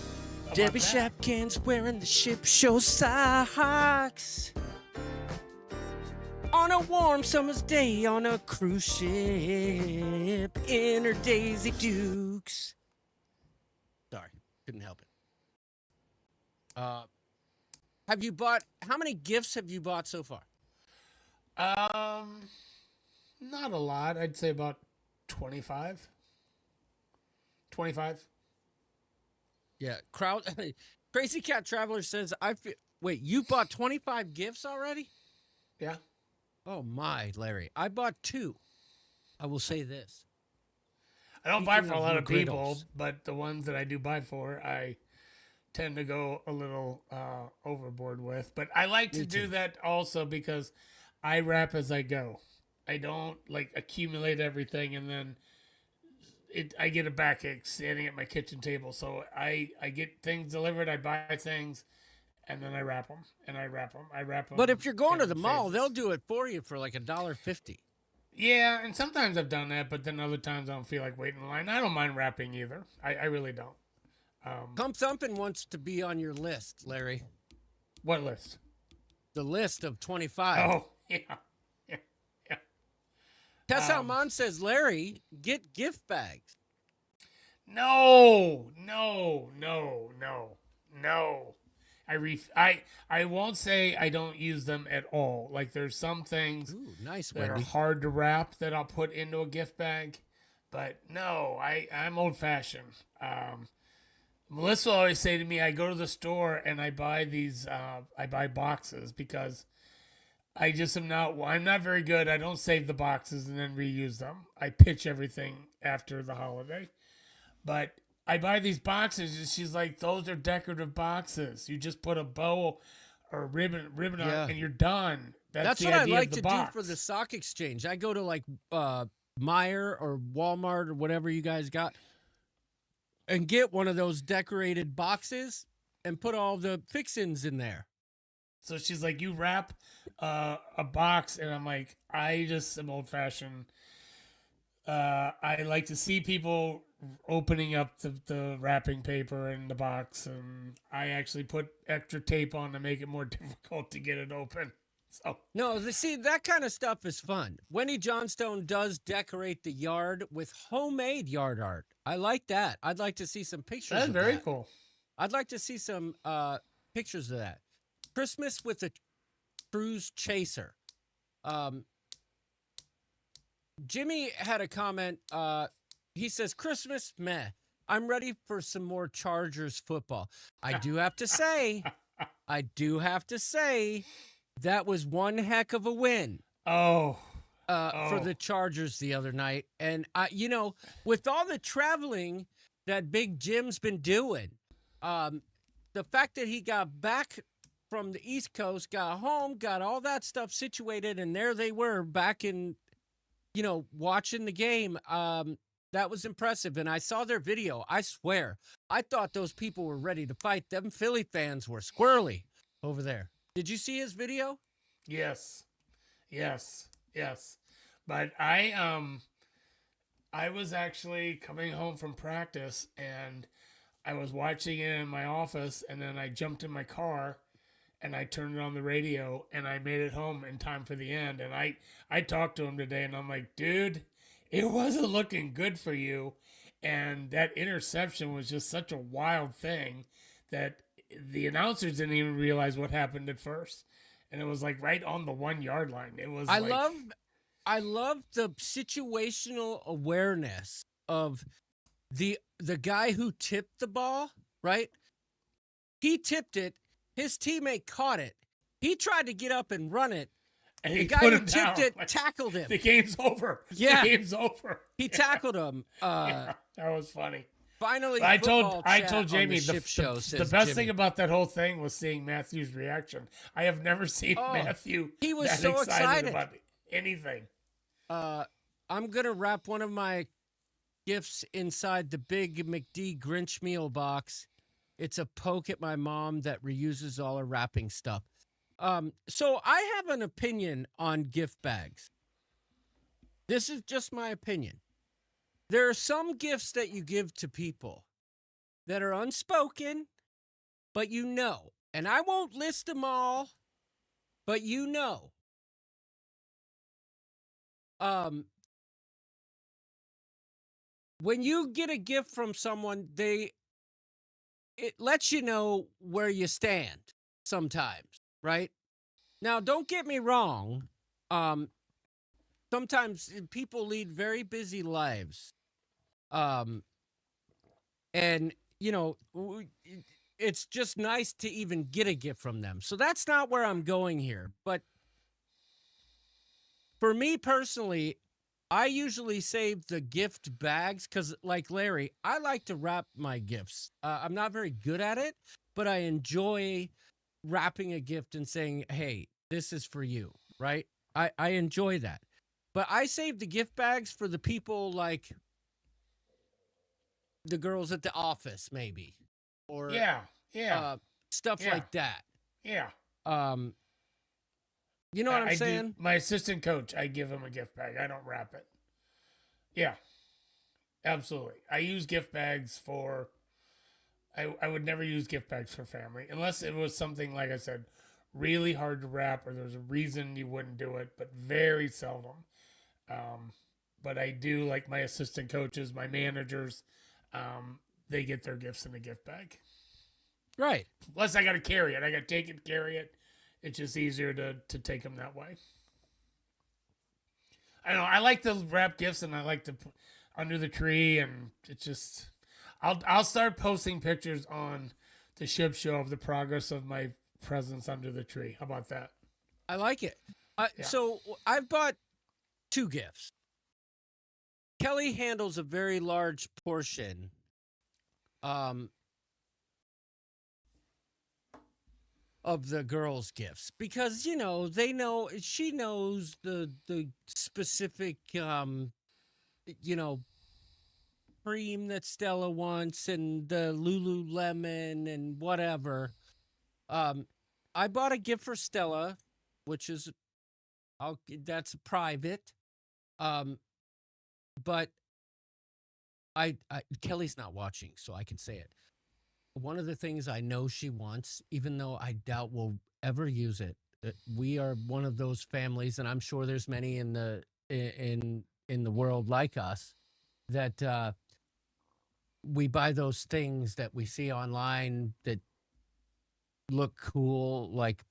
Debbie Shafgan's wearing the ship show socks on a warm summer's day on a cruise ship in her Daisy Dukes. Sorry, couldn't help it. How many gifts have you bought so far? Not a lot. I'd say about 25. 25. Yeah, Crazy Cat Traveler says, wait, you bought 25 gifts already? Yeah. Oh my, Larry. I bought 2. I will say this. I don't buy for a lot of people, but the ones that I do buy for, I tend to go a little overboard with. But I like to do that also because I wrap as I go. I don't like accumulate everything and then I get a backache standing at my kitchen table. So I get things delivered, I buy things, and then I wrap them, and I wrap them. I wrap them. But if you're going to the mall, phases. they'll do it for you for like $1.50. Yeah, and sometimes I've done that, but then other times I don't feel like waiting in line. I don't mind wrapping either. I really don't. Come Thumpin' wants to be on your list, Larry. What list? The list of 25. Oh, yeah. Tess Alman says, Larry, get gift bags. No. I won't say I don't use them at all. Like there's some things Nice, that Wendy. are hard to wrap that I'll put into a gift bag. But no, I'm old fashioned. Melissa will always say to me, I go to the store and I buy these I buy boxes because I just am not I'm not very good. I don't save the boxes and then reuse them. I pitch everything after the holiday. But I buy these boxes, and she's like, "Those are decorative boxes. You just put a bow or ribbon on, and you're done." That's the what I idea like of the to box. do for the sock exchange. I go to like Meijer or Walmart or whatever you guys got, and get one of those decorated boxes and put all the fixins in there. So she's like, "You wrap a box," and I'm like, "I just am old fashioned. I like to see people opening up the wrapping paper in the box, and I actually put extra tape on to make it more difficult to get it open." So No, see, that kind of stuff is fun. Wendy Johnstone does decorate the yard with homemade yard art. I like that. I'd like to see some pictures that's of very that. cool. I'd like to see some pictures of that. Christmas with a cruise chaser. Jimmy had a comment. He says, Christmas, meh. I'm ready for some more Chargers football. I do have to say, that was one heck of a win. For For the Chargers the other night. And, with all the traveling that Big Jim's been doing, the fact that he got back from the East Coast, got home, got all that stuff situated, and there they were back in, watching the game. That was impressive. And I saw their video. I swear, I thought those people were ready to fight. Them Philly fans were squirrely over there. Did you see his video? Yes. But I was actually coming home from practice and I was watching it in my office, and then I jumped in my car and I turned it on the radio and I made it home in time for the end. And I talked to him today and I'm like, dude, it wasn't looking good for you. And that interception was just such a wild thing that the announcers didn't even realize what happened at first. And it was like right on the 1 yard line. It was I love the situational awareness of the guy who tipped the ball, right? He tipped it. His teammate caught it. He tried to get up and run it. And the he guy put who him tipped down. it tackled him. The game's over. Yeah. The game's over. He tackled him. Yeah, that was funny. Finally, I football told chat Jamie on the ship show, the says best Jimmy. thing about that whole thing was seeing Matthew's reaction. I have never seen Matthew he was that so excited about anything. I'm gonna wrap one of my gifts inside the big McD Grinch meal box. It's a poke at my mom that reuses all her wrapping stuff. So I have an opinion on gift bags. This is just my opinion. There are some gifts that you give to people that are unspoken, but and I won't list them all, but when you get a gift from someone, it lets you know where you stand sometimes, right? Now, don't get me wrong. Sometimes people lead very busy lives. And, it's just nice to even get a gift from them. So that's not where I'm going here. But for me personally, I usually save the gift bags because, like Larry, I like to wrap my gifts. I'm not very good at it, but I enjoy wrapping a gift and saying, hey, this is for you, right? I enjoy that. But I save the gift bags for the people like the girls at the office, maybe. Or stuff like that. Yeah. You know what I'm saying? My assistant coach, I give him a gift bag. I don't wrap it. Yeah. Absolutely. I use gift bags for... I would never use gift bags for family. Unless it was something, like I said, really hard to wrap or there's a reason you wouldn't do it, but very seldom. But I do, like my assistant coaches, my managers, they get their gifts in a gift bag. Right. Unless I got to carry it. I got to take it, carry it. It's just easier to take them that way. I don't know. I like to wrap gifts and I like to put under the tree, and it's just... I'll start posting pictures on the ship show of the progress of my presents under the tree. How about that? I like it. So I've bought 2 gifts. Kelly handles a very large portion of the girls' gifts because, she knows the specific, cream that Stella wants and the Lululemon and whatever. I bought a gift for Stella, which is, that's private. But Kelly's not watching, so I can say it. One of the things I know she wants, even though I doubt we'll ever use it, we are one of those families, and I'm sure there's many in the world like us, that we buy those things that we see online that look cool. Like,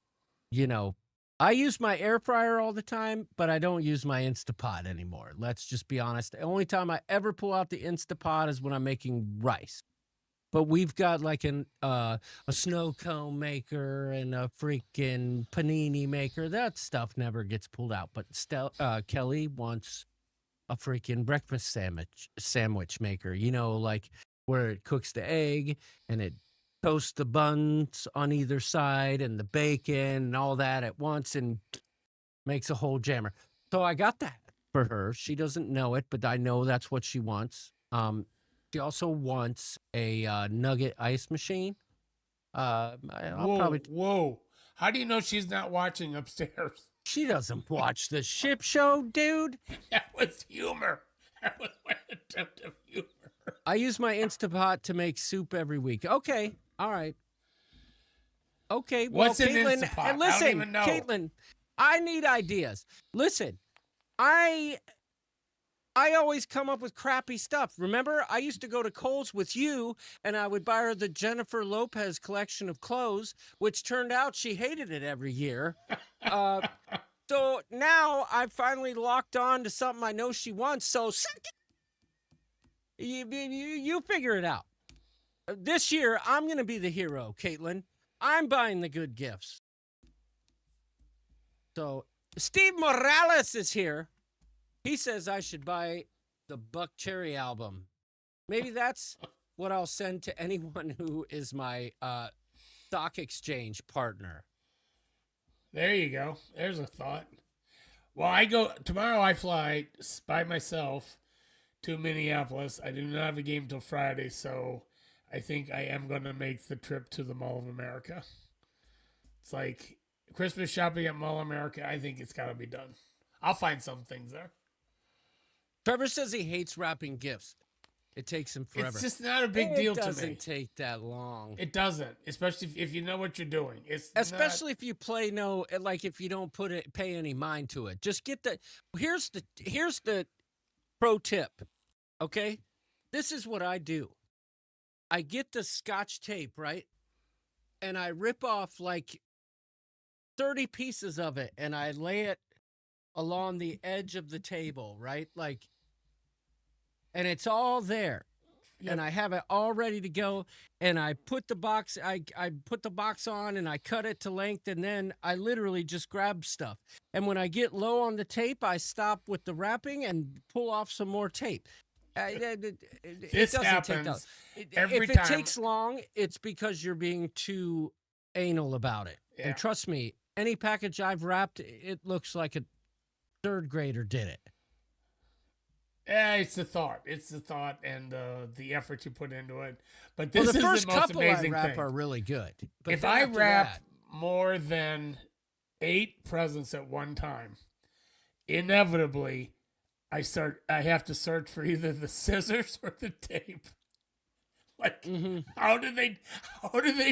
I use my air fryer all the time, but I don't use my Instapot anymore. Let's just be honest. The only time I ever pull out the Instapot is when I'm making rice. But we've got like a snow cone maker and a freaking panini maker. That stuff never gets pulled out. But Kelly wants a freaking breakfast sandwich maker, like where it cooks the egg and it toasts the buns on either side and the bacon and all that at once and makes a whole jammer. So I got that for her. She doesn't know it, but I know that's what she wants. She also wants a nugget ice machine. Whoa. How do you know she's not watching upstairs? She doesn't watch the ship show, dude. That was humor. That was my attempt of humor. I use my Instapot to make soup every week. Okay. All right. Okay. Well, what's an Instapot? Listen, I don't even know. Caitlin, I need ideas. Listen, I always come up with crappy stuff. Remember, I used to go to Kohl's with you, and I would buy her the Jennifer Lopez collection of clothes, which turned out she hated it every year. So now I've finally locked on to something I know she wants. So you figure it out. This year, I'm going to be the hero, Caitlin. I'm buying the good gifts. So Steve Morales is here. He says I should buy the Buck Cherry album. Maybe that's what I'll send to anyone who is my stock exchange partner. There you go. There's a thought. Well, tomorrow I fly by myself to Minneapolis. I do not have a game till Friday, so I think I am going to make the trip to the Mall of America. It's like Christmas shopping at Mall of America. I think it's got to be done. I'll find some things there. Trevor says he hates wrapping gifts. It takes him forever. It's just not a big deal to me. It doesn't take that long. It doesn't, especially if you know what you're doing. Especially if you if you don't pay any mind to it. Just get the. Here's the pro tip. Okay, this is what I do. I get the Scotch tape, right, and I rip off like 30 pieces of it, and I lay it along the edge of the table, right, and it's all there. Yep. And I have it all ready to go, and I put the box on, and I cut it to length, and then I literally just grab stuff. And when I get low on the tape, I stop with the wrapping and pull off some more tape. It This doesn't happens take that. every If it time. takes long, it's because you're being too anal about it. Yeah. And trust me, any package I've wrapped, it looks like a third grader did it. Yeah, it's the thought. It's the thought and the effort you put into it. But Well, this the is first the most couple I amazing wrap thing. are really good. But If then I after wrap that- more than 8 presents at one time, inevitably I have to search for either the scissors or the tape. Like how do they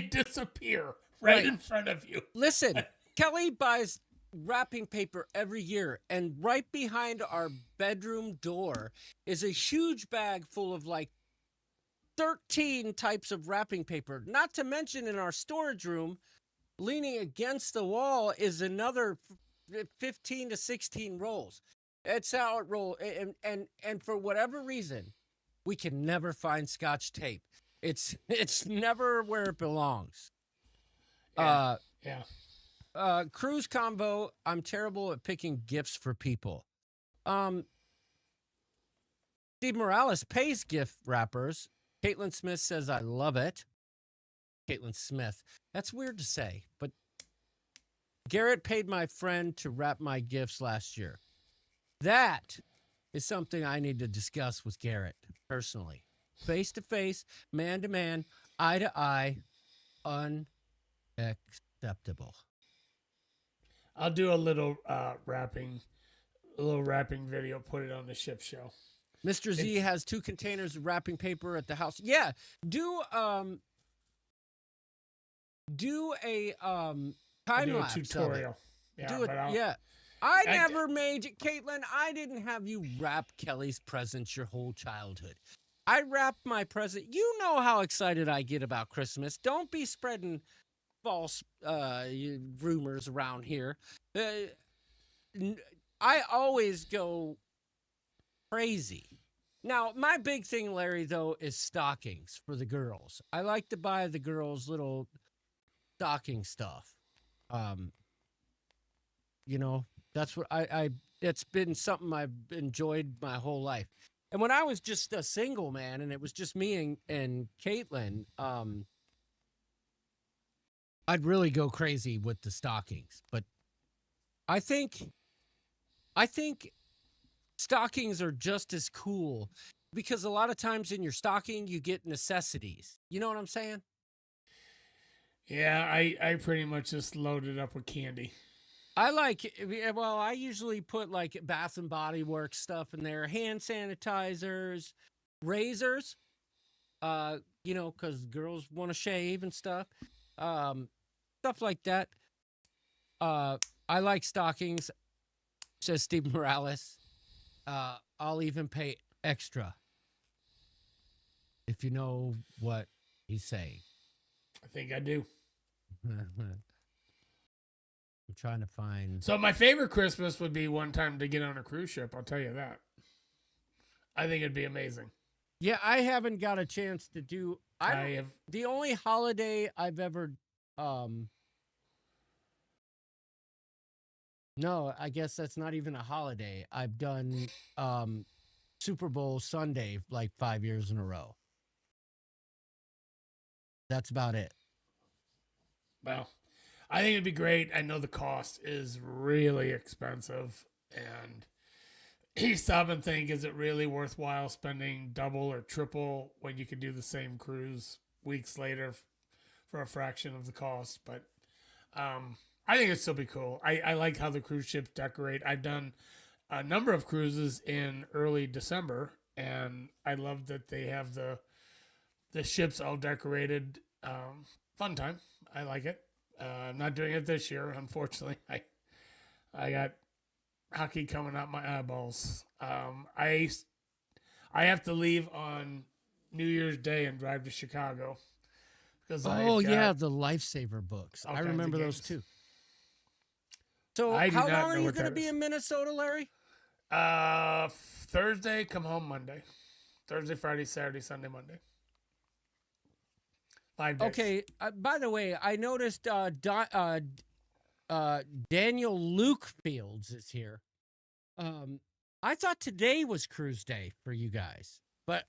disappear right in front of you? Listen, Kelly buys wrapping paper every year, and right behind our bedroom door is a huge bag full of like 13 types of wrapping paper. Not to mention in our storage room, leaning against the wall is another 15 to 16 rolls. That's how it rolls. And for whatever reason, we can never find Scotch tape. It's never where it belongs. Yeah. Cruise combo. I'm terrible at picking gifts for people. Steve Morales pays gift wrappers. Caitlin Smith says, I love it. Caitlin Smith. That's weird to say, but Garrett paid my friend to wrap my gifts last year. That is something I need to discuss with Garrett personally. Face to face, man to man, eye to eye, unacceptable. I'll do a little wrapping video, put it on the ship show. Mr. Z has 2 containers of wrapping paper at the house. Yeah, do a time lapse tutorial. Yeah, I never made Caitlin. I didn't have you wrap Kelly's presents your whole childhood. I wrapped my present. You know how excited I get about Christmas. Don't be spreading false rumors around here. I always go crazy. Now, my big thing, Larry, though, is stockings for the girls. I like to buy the girls little stocking stuff. That's what it's been something I've enjoyed my whole life. And when I was just a single man and it was just me and Caitlin, I'd really go crazy with the stockings. But I think stockings are just as cool because a lot of times in your stocking you get necessities. You know what I'm saying? Yeah, I pretty much just load it up with candy. I usually put like Bath and Body Works stuff in there, hand sanitizers, razors, because girls want to shave and stuff, stuff like that. I like stockings, says Steve Morales. I'll even pay extra if you know what he's saying. I think I do. I'm trying to find. So my favorite Christmas would be one time to get on a cruise ship. I'll tell you that. I think it'd be amazing. Yeah, I haven't got a chance to do. The only holiday I've ever. No, I guess that's not even a holiday. I've done Super Bowl Sunday like 5 years in a row. That's about it. Well, I think it'd be great. I know the cost is really expensive, and you stop and think, is it really worthwhile spending double or triple when you could do the same cruise weeks later for a fraction of the cost? But I think it'd still be cool. I like how the cruise ships decorate. I've done a number of cruises in early December, and I love that they have the ships all decorated. Fun time. I like it. I'm not doing it this year, unfortunately. I got hockey coming out my eyeballs. I have to leave on New Year's Day and drive to Chicago because the Lifesaver books. I remember those too. So how long are you going to be in Minnesota, Larry? Thursday, come home Monday. Thursday, Friday, Saturday, Sunday, Monday. 5 days. Okay. By the way, I noticed Daniel Luke Fields is here. I thought today was cruise day for you guys. But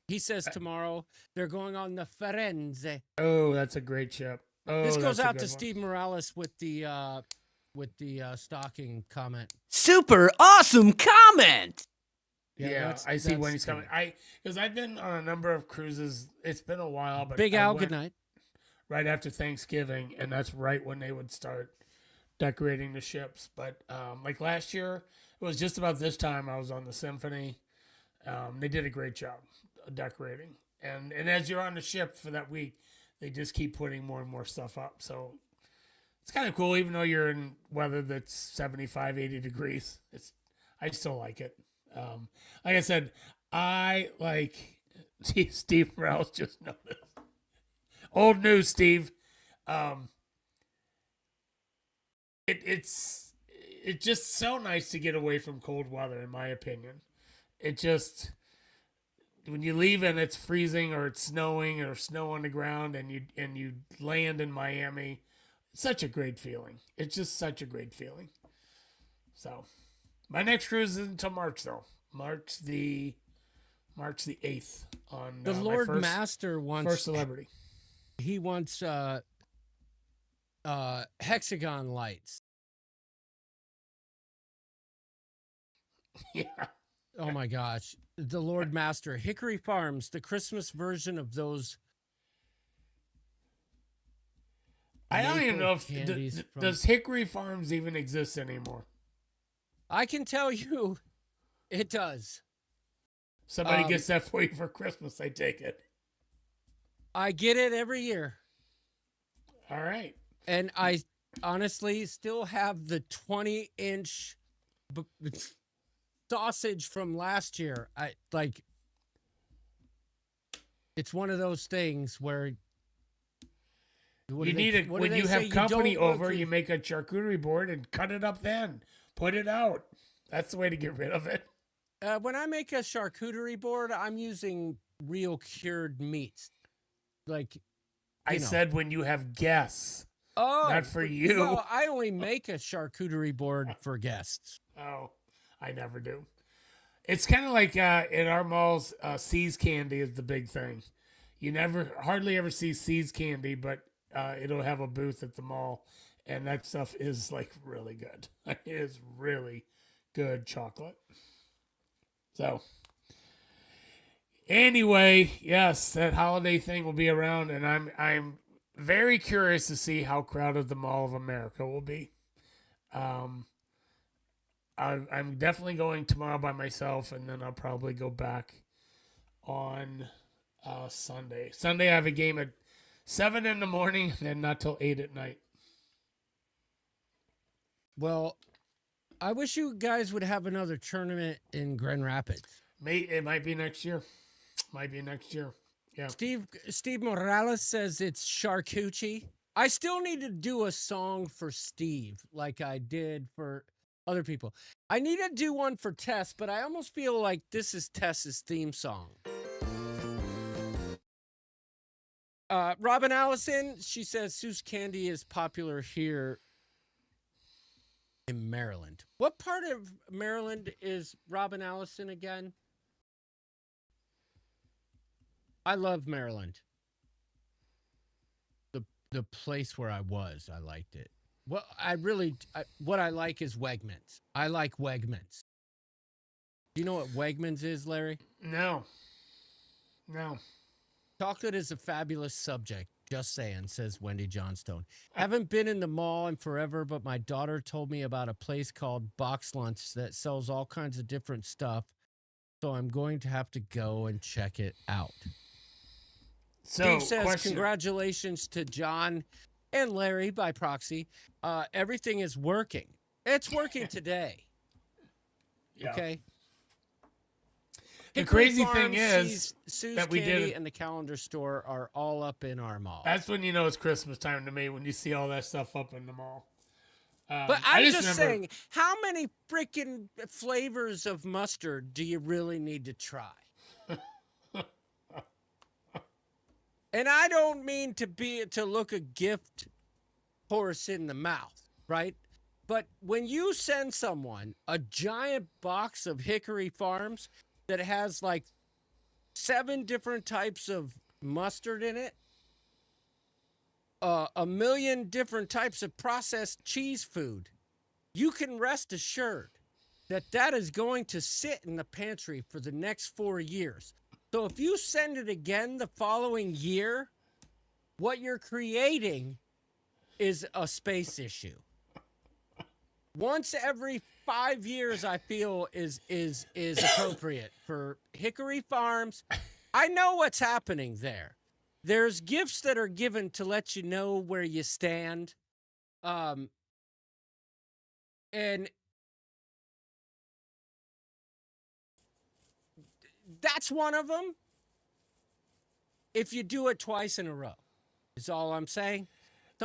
he says tomorrow they're going on the Firenze. Oh, that's a great ship. Oh, This goes that's a out good to one. Steve Morales with the stocking comment. Super awesome comment. Yeah, I see when he's Steve. coming. Because I've been on a number of cruises. It's been a while, but Big I Al, went good night. right after Thanksgiving, and that's right when they would start decorating the ships. But like last year, it was just about this time I was on the Symphony. They did a great job decorating, and as you're on the ship for that week, they just keep putting more and more stuff up. So it's kind of cool, even though you're in weather that's 75, 80 degrees. I still like it. Like I said, I like Steve Rouse just noticed. Old news, Steve. It's just so nice to get away from cold weather, in my opinion. It just, when you leave and it's freezing or it's snowing or snow on the ground and you land in Miami, it's such a great feeling. It's just such a great feeling. So, my next cruise isn't until March though. March the 8th on The my Lord first, Master wants first celebrity. He wants hexagon lights. Yeah. Oh my gosh. The Lord Master, Hickory Farms, the Christmas version of those. I don't even maple know if candies from- does Hickory Farms even exist anymore. I can tell you it does. Somebody gets that for you for Christmas, I take it. I get it every year. All right. And I honestly still have the 20-inch sausage from last year. It's one of those things where When you have company over, you make a charcuterie board and cut it up then. Put it out. That's the way to get rid of it. When I make a charcuterie board, I'm using real cured meats. I said when you have guests. Oh, not for you. Well, I only make a charcuterie board for guests. Oh, I never do. It's kind of like in our malls, See's candy is the big thing. You hardly ever see See's candy, but it'll have a booth at the mall, and that stuff is like really good. It is really good chocolate. So, anyway, yes, that holiday thing will be around, and I'm very curious to see how crowded the Mall of America will be. I'm definitely going tomorrow by myself, and then I'll probably go back on Sunday. Sunday I have a game at 7 in the morning, and then not till 8 at night. Well, I wish you guys would have another tournament in Grand Rapids. It might be next year. Yeah. Steve Morales says it's charcuterie. I still need to do a song for Steve like I did for other people. I need to do one for Tess, but I almost feel like this is Tess's theme song. Robin Allison, she says Seuss candy is popular here in Maryland. What part of Maryland is Robin Allison again? I love Maryland. The place where I was, I liked it. Well, what I like is Wegmans. I like Wegmans. Do you know what Wegmans is, Larry? No. Chocolate is a fabulous subject. Just saying, says Wendy Johnstone. Haven't been in the mall in forever, but my daughter told me about a place called Box Lunch that sells all kinds of different stuff. So I'm going to have to go and check it out. So, Steve says, question. Congratulations to John and Larry by proxy. Everything is working. It's working today. Yeah. Okay. The Hickory crazy thing Farms, is Sue's that we Candy did. and the calendar store are all up in our mall. That's when you know it's Christmas time to me, when you see all that stuff up in the mall. But I'm just remember, saying, how many freaking flavors of mustard do you really need to try? And I don't mean to look a gift horse in the mouth, right? But when you send someone a giant box of Hickory Farms that has like 7 different types of mustard in it, 1,000,000 different types of processed cheese food, you can rest assured that that is going to sit in the pantry for the next 4 years. So if you send it again the following year, what you're creating is a space issue. Once every 5 years, I feel is appropriate for Hickory Farms. I know what's happening there. There's gifts that are given to let you know where you stand. And that's one of them. If you do it twice in a row, is all I'm saying.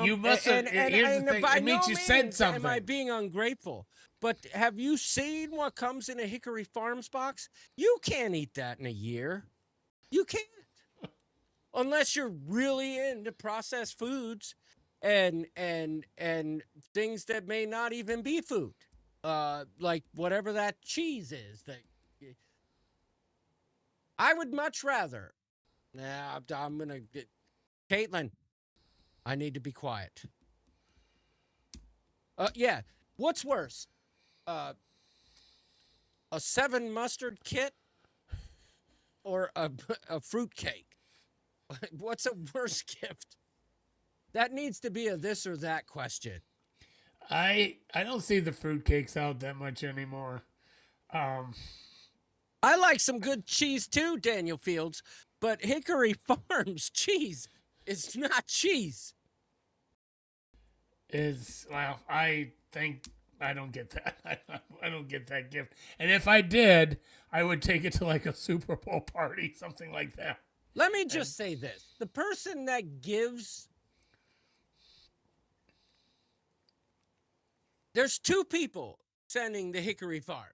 You must have. Here's the thing. By It means no you said means something. Am I being ungrateful? But have you seen what comes in a Hickory Farms box? You can't eat that in a year. You can't. Unless you're really into processed foods and things that may not even be food. Like whatever that cheese is. I would much rather. Nah, I'm going to get Caitlin. I need to be quiet. Yeah. What's worse? A 7 mustard kit or a fruit cake? What's a worse gift? That needs to be a this or that question. I don't see the fruitcakes out that much anymore. I like some good cheese too, Daniel Fields, but Hickory Farms cheese is not cheese. I think I don't get that. I don't get that gift. And if I did, I would take it to like a Super Bowl party, something like that. Let me just say this. The person that gives... There's 2 people sending the Hickory Farms.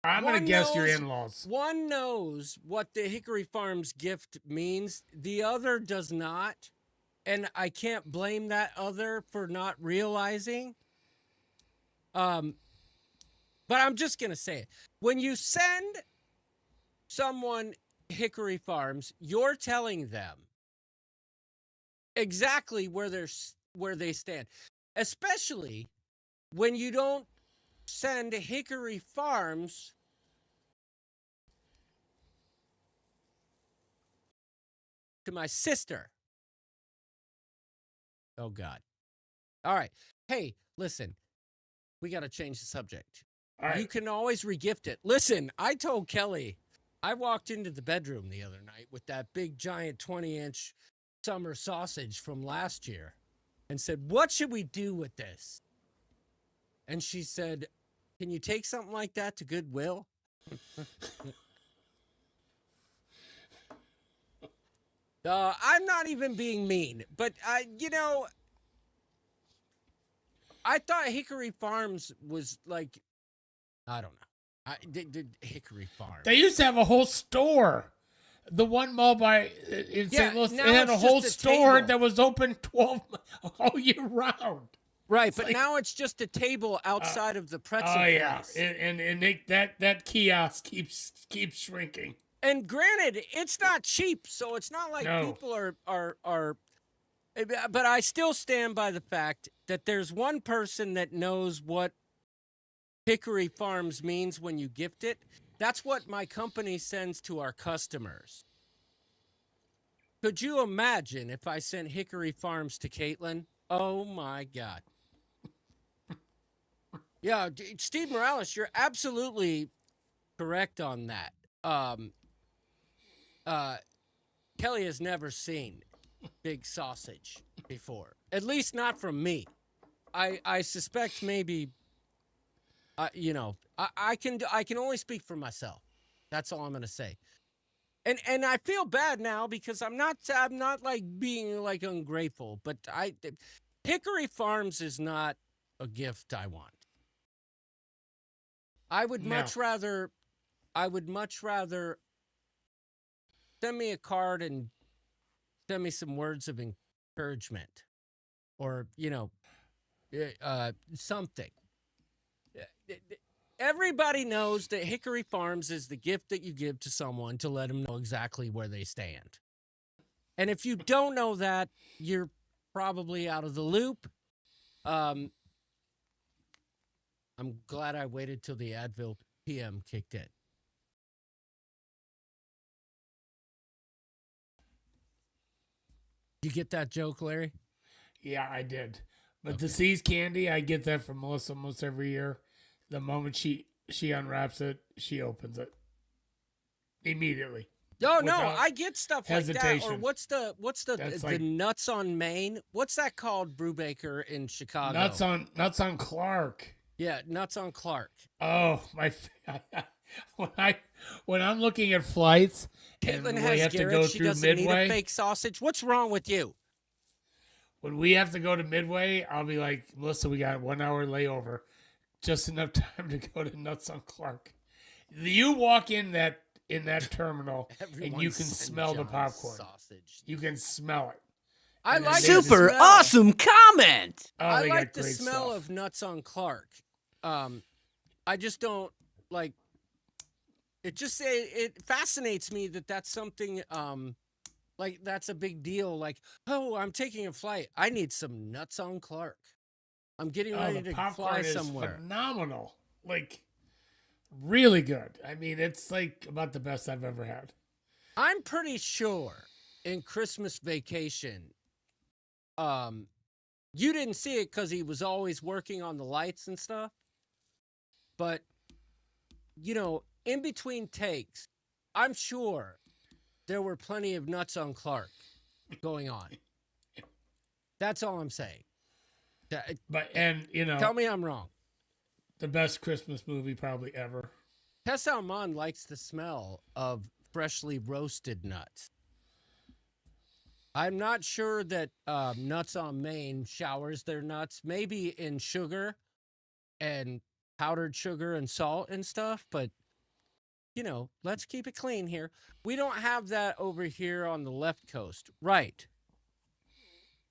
I'm going to guess your in-laws. One knows what the Hickory Farms gift means. The other does not. And I can't blame that other for not realizing. But I'm just going to say it. When you send someone Hickory Farms, you're telling them exactly where they stand. Especially when you don't send Hickory Farms to my sister. Oh, God. All right. Hey, listen, we got to change the subject. All right. You can always regift it. Listen, I told Kelly, I walked into the bedroom the other night with that big, giant 20-inch summer sausage from last year and said, what should we do with this? And she said, can you take something like that to Goodwill? I'm not even being mean, but I thought Hickory Farms was like, I don't know. Did Hickory Farms. They used to have a whole store. The one mall in St. Louis, they had a whole store that was open 12 all year round. Right, but now it's just a table outside of the pretzel place. Yeah, and that kiosk keeps shrinking. And granted, it's not cheap, so it's not like people are. But I still stand by the fact that there's one person that knows what Hickory Farms means when you gift it. That's what my company sends to our customers. Could you imagine if I sent Hickory Farms to Caitlin? Oh my God. Yeah, Steve Morales, you're absolutely correct on that. Kelly has never seen big sausage before, at least not from me. I suspect maybe, I can only speak for myself. That's all I'm going to say. And I feel bad now because I'm not like being like ungrateful, but Hickory Farms is not a gift I want. I would much rather send me a card and send me some words of encouragement or, something. everybody knows that Hickory Farms is the gift that you give to someone to let them know exactly where they stand. And if you don't know that, you're probably out of the loop. I'm glad I waited till the Advil PM kicked in. You get that joke, Larry? Yeah, I did. But the Seas candy, I get that from Melissa almost every year. The moment she unwraps it, she opens it immediately. No, I get stuff hesitation. like that. Or what's the nuts on Maine? What's that called, Brubaker in Chicago? Nuts on Clark. Yeah, nuts on Clark. Oh my! when I'm looking at flights, Caitlin and we has have Garrett. to go She through doesn't Midway. need a fake sausage. What's wrong with you? When we have to go to Midway, I'll be like, Melissa, we got a 1 hour layover, just enough time to go to Nuts on Clark. You walk in that terminal, and you can smell the popcorn. Sausage. You can smell it. I like Super awesome comment. Oh, I they like got the great smell stuff. of nuts on Clark. I just don't like. It fascinates me that that's something. Like that's a big deal. Like, oh, I'm taking a flight. I need some nuts on Clark. I'm getting ready to fly somewhere. Phenomenal. Like, really good. I mean, it's like about the best I've ever had. I'm pretty sure in Christmas Vacation, you didn't see it because he was always working on the lights and stuff. But, in between takes, I'm sure there were plenty of nuts on Clark going on. That's all I'm saying. Tell me I'm wrong. The best Christmas movie probably ever. Tess Almond likes the smell of freshly roasted nuts. I'm not sure that Nuts on Maine showers their nuts, maybe in sugar and powdered sugar and salt and stuff, but let's keep it clean here. We don't have that over here on the left coast. Right.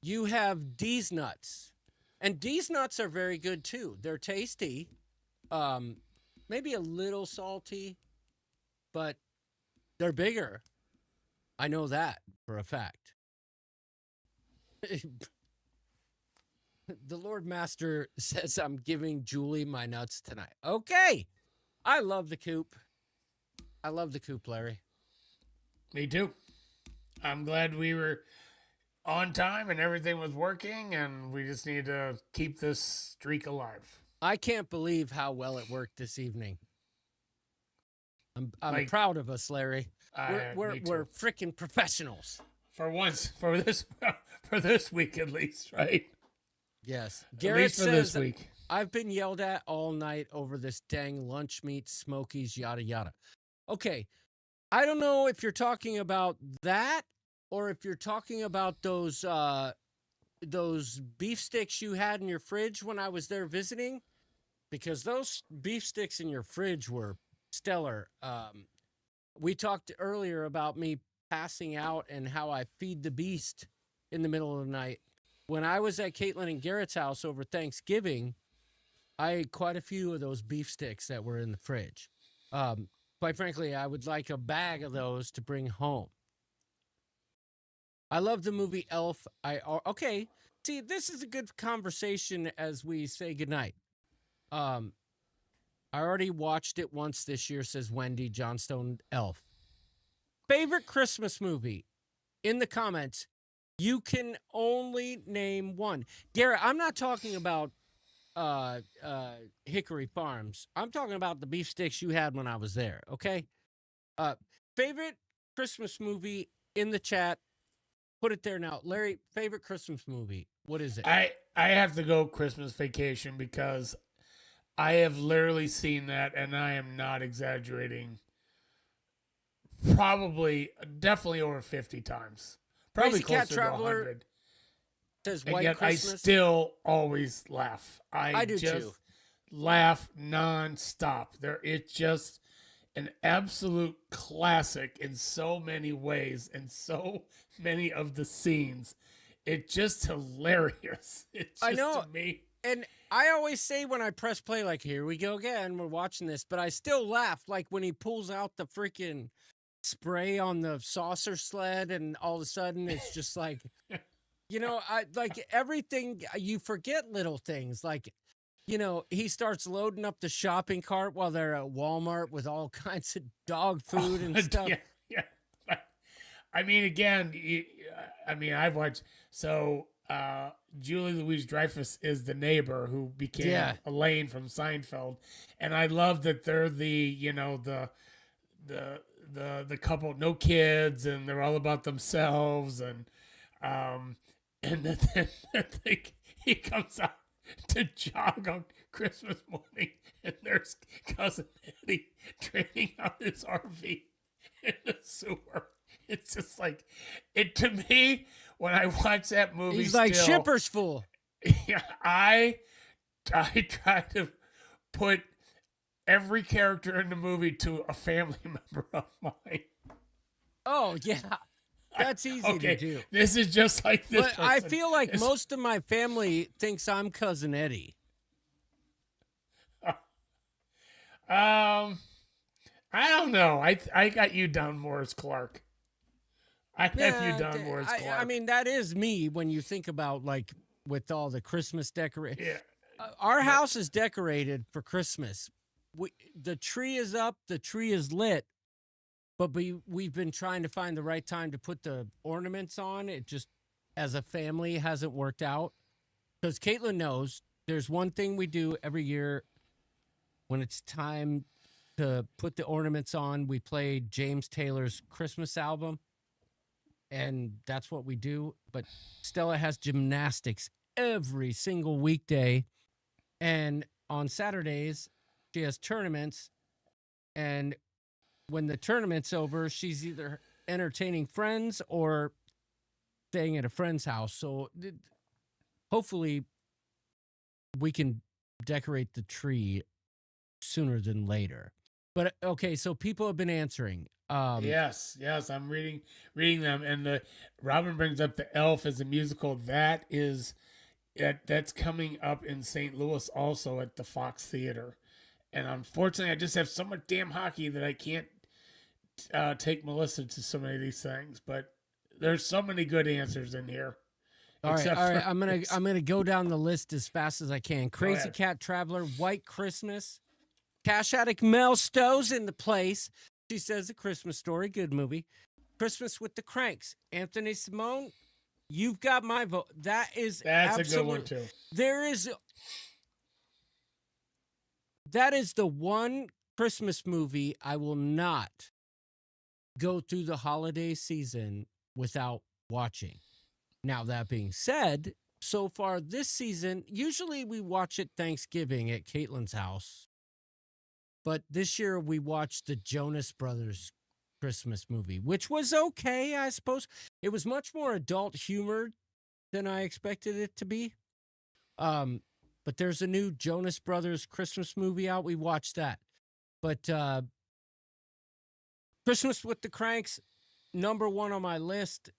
You have D's nuts. And D's nuts are very good too. They're tasty. Maybe a little salty, but they're bigger. I know that for a fact. The Lord Master says I'm giving Julie my nuts tonight. Okay. I love the coop. I love the coop, Larry. Me too. I'm glad we were on time and everything was working, and we just need to keep this streak alive. I can't believe how well it worked this evening. I'm proud of us, Larry. We're freaking professionals. For once, for this week at least, right? Yes. Garrett at least for says, this week. I've been yelled at all night over this dang lunch meat, Smokies, yada yada. Okay, I don't know if you're talking about that or if you're talking about those beef sticks you had in your fridge when I was there visiting, because those beef sticks in your fridge were stellar. We talked earlier about me passing out and how I feed the beast in the middle of the night. When I was at Caitlin and Garrett's house over Thanksgiving, I ate quite a few of those beef sticks that were in the fridge. Quite frankly, I would like a bag of those to bring home. I love the movie Elf. Okay. See, this is a good conversation as we say goodnight. I already watched it once this year, says Wendy Johnstone Elf. Favorite Christmas movie? In the comments, you can only name one. Garrett, I'm not talking about Hickory Farms. I'm talking about the beef sticks you had when I was there, okay? Favorite Christmas movie in the chat. Put it there now. Larry, favorite Christmas movie. What is it? I have to go Christmas Vacation because I have literally seen that, and I am not exaggerating. Definitely over 50 times. Probably Crazy Cat closer to Traveler 100. Says And White yet Christmas. I still always laugh. I do just too. laugh nonstop. It's just an absolute classic in so many ways, and so many of the scenes. It's just hilarious. It's just, I know. to me. And I always say when I press play, like, here we go again, we're watching this, but I still laugh, like when he pulls out the freaking spray on the saucer sled and all of a sudden it's just like, I like everything, you forget little things, like, he starts loading up the shopping cart while they're at Walmart with all kinds of dog food and stuff. Yeah. I mean, again, I've watched, Julie Louise-Dreyfus is the neighbor who became Elaine from Seinfeld. And I love that they're the couple, no kids, and they're all about themselves. And then he comes out to jog on Christmas morning, and there's Cousin Eddie training out his RV in the sewer. It's just like, to me, when I watch that movie, he's like Shipper's Fool. Yeah, I try to put every character in the movie to a family member of mine. Oh, yeah. That's easy to do. This is just like this. But I feel like most of my family thinks I'm Cousin Eddie. I don't know. I got you down more as Clark. I have you down more as Clark. I mean, that is me when you think about, like, with all the Christmas decoration. Yeah. Our house is decorated for Christmas. The tree is up, the tree is lit, but we've been trying to find the right time to put the ornaments on. It just, as a family, hasn't worked out. Because Caitlin knows there's one thing we do every year when it's time to put the ornaments on. We play James Taylor's Christmas album, and that's what we do. But Stella has gymnastics every single weekday, and on Saturdays, she has tournaments, and when the tournament's over, she's either entertaining friends or staying at a friend's house. So hopefully we can decorate the tree sooner than later. But okay, so people have been answering. Yes, I'm reading them, and Robin brings up the Elf as a musical. That's coming up in St. Louis also at the Fox Theater. And unfortunately, I just have so much damn hockey that I can't take Melissa to so many of these things. But there's so many good answers in here. All right. I'm gonna go down the list as fast as I can. Crazy Cat Traveler, White Christmas, Cash Addict Mel Stowe's in the place. She says A Christmas Story, good movie. Christmas with the Cranks, Anthony Simone. You've got my vote. That's a good one too. That is the one Christmas movie I will not go through the holiday season without watching. Now, that being said, so far this season, usually we watch it Thanksgiving at Caitlin's house. But this year we watched the Jonas Brothers Christmas movie, which was okay, I suppose. It was much more adult humor than I expected it to be. But there's a new Jonas Brothers Christmas movie out. We watched that. But Christmas with the Cranks, number one on my list,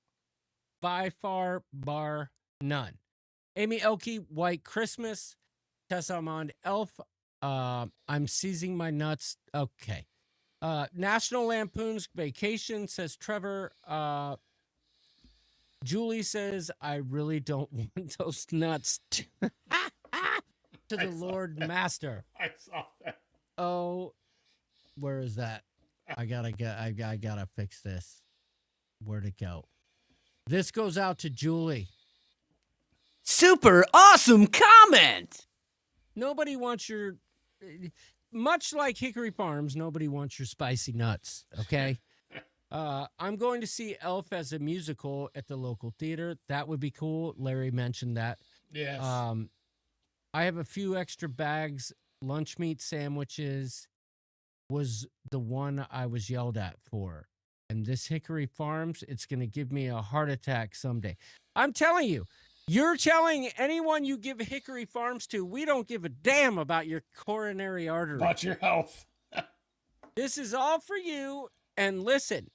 by far, bar none. Amy Elke, White Christmas. Tessa Amond, Elf. I'm seizing my nuts. Okay. National Lampoon's Vacation, says Trevor. Julie says, I really don't want those nuts. To the Lord Master. I saw that. Oh, where is that? I gotta fix this. Where'd it go? This goes out to Julie. Super awesome comment. Nobody wants your, much like Hickory Farms, nobody wants your spicy nuts, okay? I'm going to see Elf as a musical at the local theater. That would be cool. Larry mentioned that. Yes. I have a few extra bags. Lunch meat sandwiches was the one I was yelled at for. And this Hickory Farms, it's going to give me a heart attack someday. I'm telling you, you're telling anyone you give Hickory Farms to, we don't give a damn about your coronary artery. About your health. This is all for you. And listen,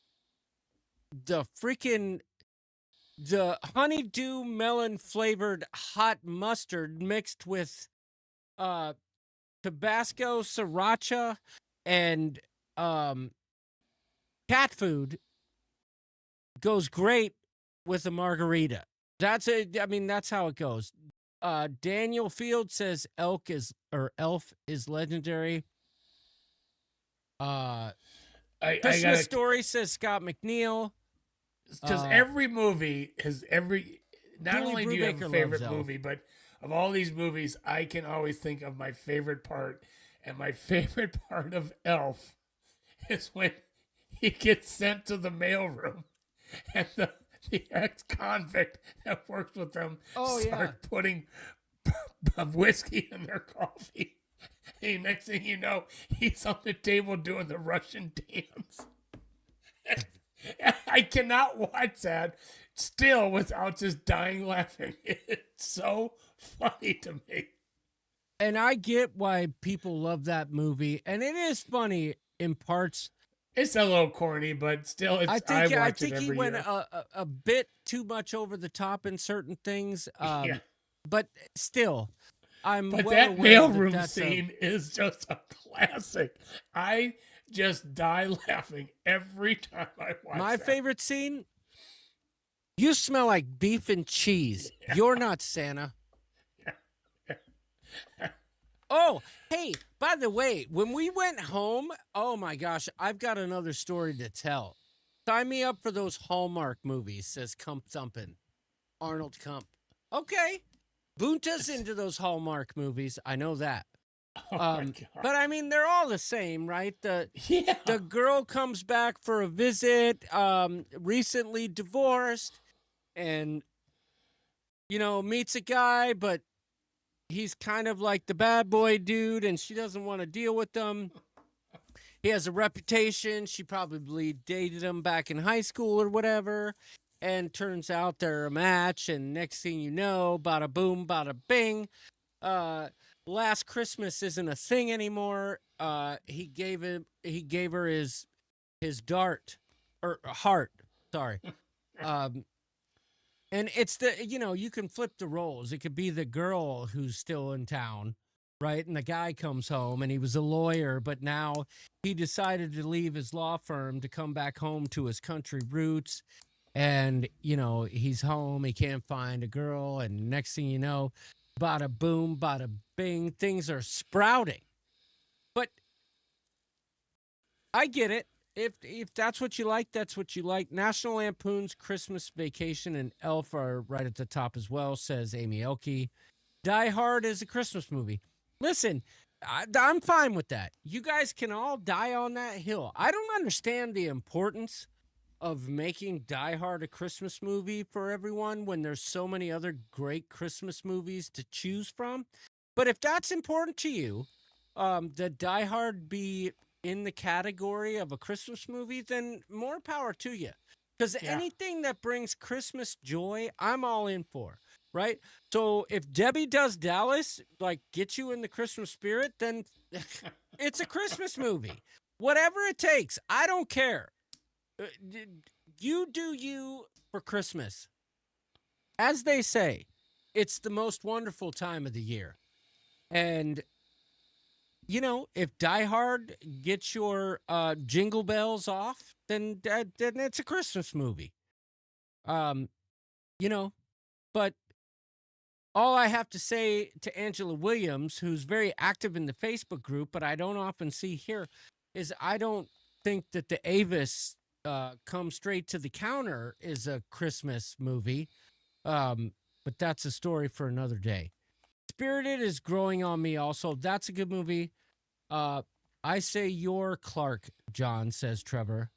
the freaking the honeydew melon flavored hot mustard mixed with Tabasco, sriracha, and cat food goes great with a margarita. That's it. I mean, that's how it goes. Daniel Field says elf is legendary. Christmas Story says Scott McNeil. Because every movie has not Julie only do you have Brubaker a favorite loves Elf. movie, but of all these movies, I can always think of my favorite part. And my favorite part of Elf is when he gets sent to the mailroom and the ex-convict that works with them starts putting whiskey in their coffee. And next thing you know, he's on the table doing the Russian dance. I cannot watch that still without just dying laughing. It's so funny to me. And I get why people love that movie, and it is funny in parts. It's a little corny, but still, I think he went a bit too much over the top in certain things. But still, But that mailroom scene is just a classic. I just die laughing every time I watch my that. favorite scene. You smell like beef and cheese. Yeah. You're not Santa. Oh, hey, by the way, when we went home, oh my gosh, I've got another story to tell. Sign me up for those Hallmark movies, says Kump Thumpin'. Arnold Kump. Okay. Bunta's into those Hallmark movies. I know that. But I mean, they're all the same, right? The girl comes back for a visit, recently divorced, and, meets a guy, but he's kind of like the bad boy dude, and she doesn't want to deal with him. He has a reputation. She probably dated him back in high school or whatever. And turns out they're a match. And next thing you know, bada boom, bada bing. Last Christmas isn't a thing anymore. He gave her his heart. Sorry. And it's you can flip the roles. It could be the girl who's still in town, right? And the guy comes home and he was a lawyer, but now he decided to leave his law firm to come back home to his country roots. And, he's home. He can't find a girl. And next thing you know, bada boom, bada bing, things are sprouting. But I get it. If that's what you like, that's what you like. National Lampoon's Christmas Vacation and Elf are right at the top as well, says Amy Elke. Die Hard is a Christmas movie. Listen, I'm fine with that. You guys can all die on that hill. I don't understand the importance of making Die Hard a Christmas movie for everyone when there's so many other great Christmas movies to choose from. But if that's important to you, that Die Hard be in the category of a Christmas movie, then more power to you. Because anything that brings Christmas joy, I'm all in for, right? So if Debbie Does Dallas, gets you in the Christmas spirit, then it's a Christmas movie. Whatever it takes, I don't care. You do you for Christmas. As they say, it's the most wonderful time of the year. And if Die Hard gets your jingle bells off, then it's a Christmas movie. But all I have to say to Angela Williams, who's very active in the Facebook group, but I don't often see here, is I don't think that the Avis Come Straight to the Counter is a Christmas movie. But that's a story for another day. Spirited is growing on me also. That's a good movie. I say you're Clark, John, says Trevor.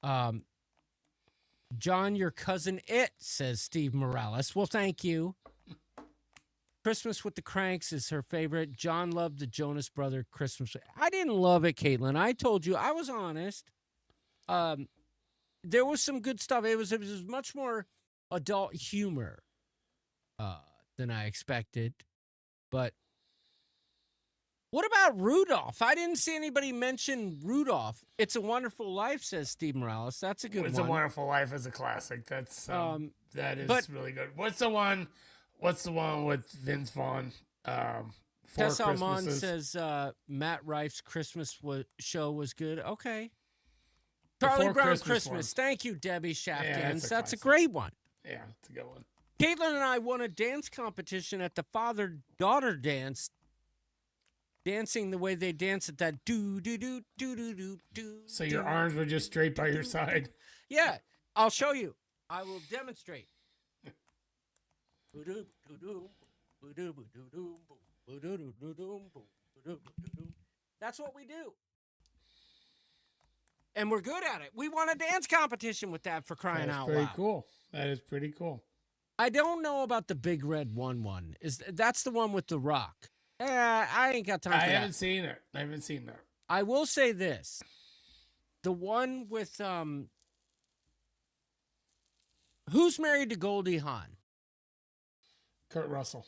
John, your cousin It, says Steve Morales. Well, thank you. Christmas with the Cranks is her favorite. John loved the Jonas Brother Christmas. I didn't love it, Caitlin. I told you. I was honest. There was some good stuff. It was much more adult humor than I expected. But What about Rudolph? I didn't see anybody mention Rudolph. It's a Wonderful Life, says Steve Morales. That's a good It's one. a Wonderful Life is a classic. That's that is but- really good. What's the one with Vince Vaughn? Four Tess Almond Christmases. says Matt Rife's Christmas show was good. Okay. The Charlie Four Brown Christmas Christmas. one. Thank you, Debbie Shafkans. that's That's a a great one. Yeah, it's a good one. Caitlin and I won a dance competition at the father-daughter dance, dancing the way they dance at that do-do-do-do-do-do-do. So your arms were just straight by your side. Yeah, I'll show you. I will demonstrate. That's what we do. And we're good at it. We won a dance competition with that, for crying That's out pretty loud. cool. That is pretty cool. I don't know about the Big Red one. That's the one with The Rock. I ain't got time for I that. haven't seen it. I haven't seen that. I will say this. The one with who's married to Goldie Hawn? Kurt Russell.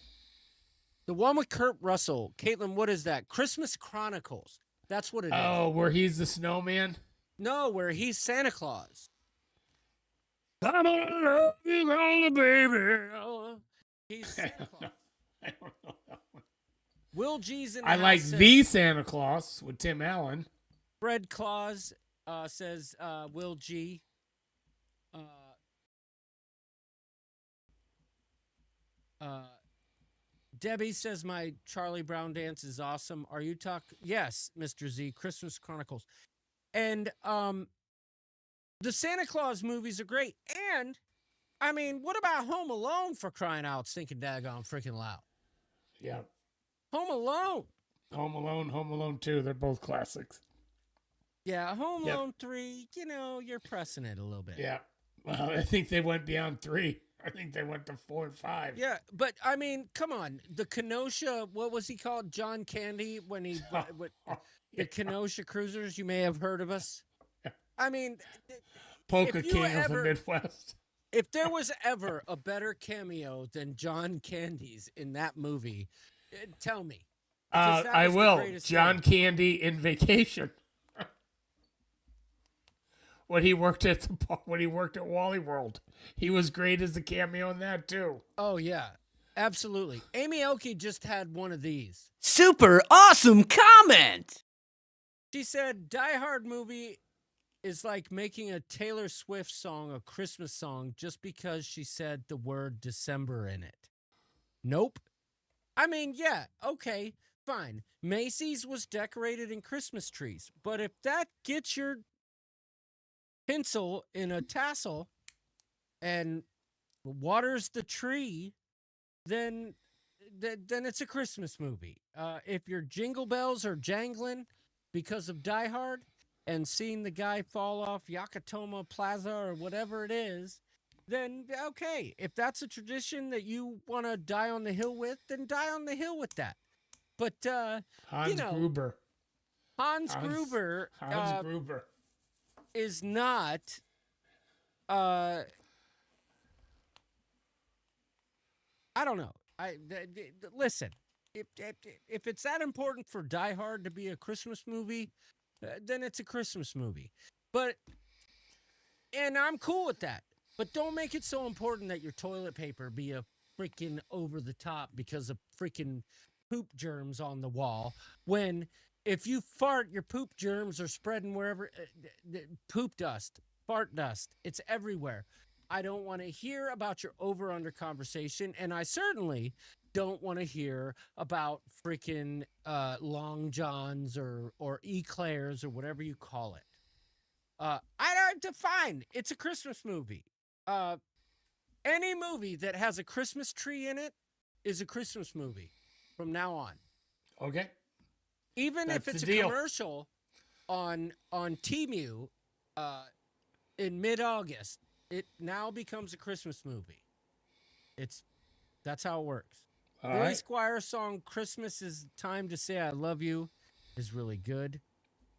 The one with Kurt Russell. Caitlin, what is that? Christmas Chronicles. That's what it is. Oh, where he's the snowman? No, where he's Santa Claus. I'm gonna love you, gonna, baby. He's Santa Claus. I don't know that one. Will G's in the I house like says- The Santa Claus with Tim Allen. Fred Claus says Will G. Debbie says my Charlie Brown dance is awesome. Are you Yes, Mr. Z. Christmas Chronicles. And the Santa Claus movies are great. And I mean, what about Home Alone, for crying out stinking daggone freaking loud? Yeah. Home Alone. Home Alone 2. They're both classics. Yeah, Home Yep. Alone 3, you're pressing it a little bit. Yeah. Well, I think they went beyond 3. I think they went to 4 and 5. Yeah, but I mean, come on. The Kenosha, what was he called? John Candy, when he, the Kenosha Cruisers, you may have heard of us. I mean, Polka if you King of the ever- Midwest. if there was ever a better cameo than John Candy's in that movie, tell me. Because that I was the will. greatest John thing. Candy in Vacation. when he worked at Wally World, he was great as a cameo in that too. Oh, yeah, absolutely. Amy Oki just had one of these. Super awesome comment! She said, Die Hard movie is like making a Taylor Swift song a Christmas song just because she said the word December in it. Nope. I mean, yeah, okay, fine. Macy's was decorated in Christmas trees, but if that gets your pencil in a tassel and waters the tree, then it's a Christmas movie. If your jingle bells are jangling because of Die Hard and seeing the guy fall off Yakatoma Plaza or whatever it is, then okay. If that's a tradition that you want to die on the hill with, then die on the hill with that. But Hans Gruber. Hans Gruber Gruber is not I don't know. Listen, if it's that important for Die Hard to be a Christmas movie, then it's a Christmas movie. And I'm cool with that. But don't make it so important that your toilet paper be a freaking over the top because of freaking poop germs on the wall. When if you fart, your poop germs are spreading wherever. Poop dust, fart dust, it's everywhere. I don't want to hear about your over-under conversation, and I certainly don't want to hear about freaking Long Johns or Eclairs or whatever you call it. I don't define. It's a Christmas movie. Any movie that has a Christmas tree in it is a Christmas movie from now on. Okay. Even That's if it's a the deal. commercial on Temu in mid-August, it now becomes a Christmas movie. That's how it works. All Billy right. Squire's song "Christmas Is Time to Say I Love You" is really good.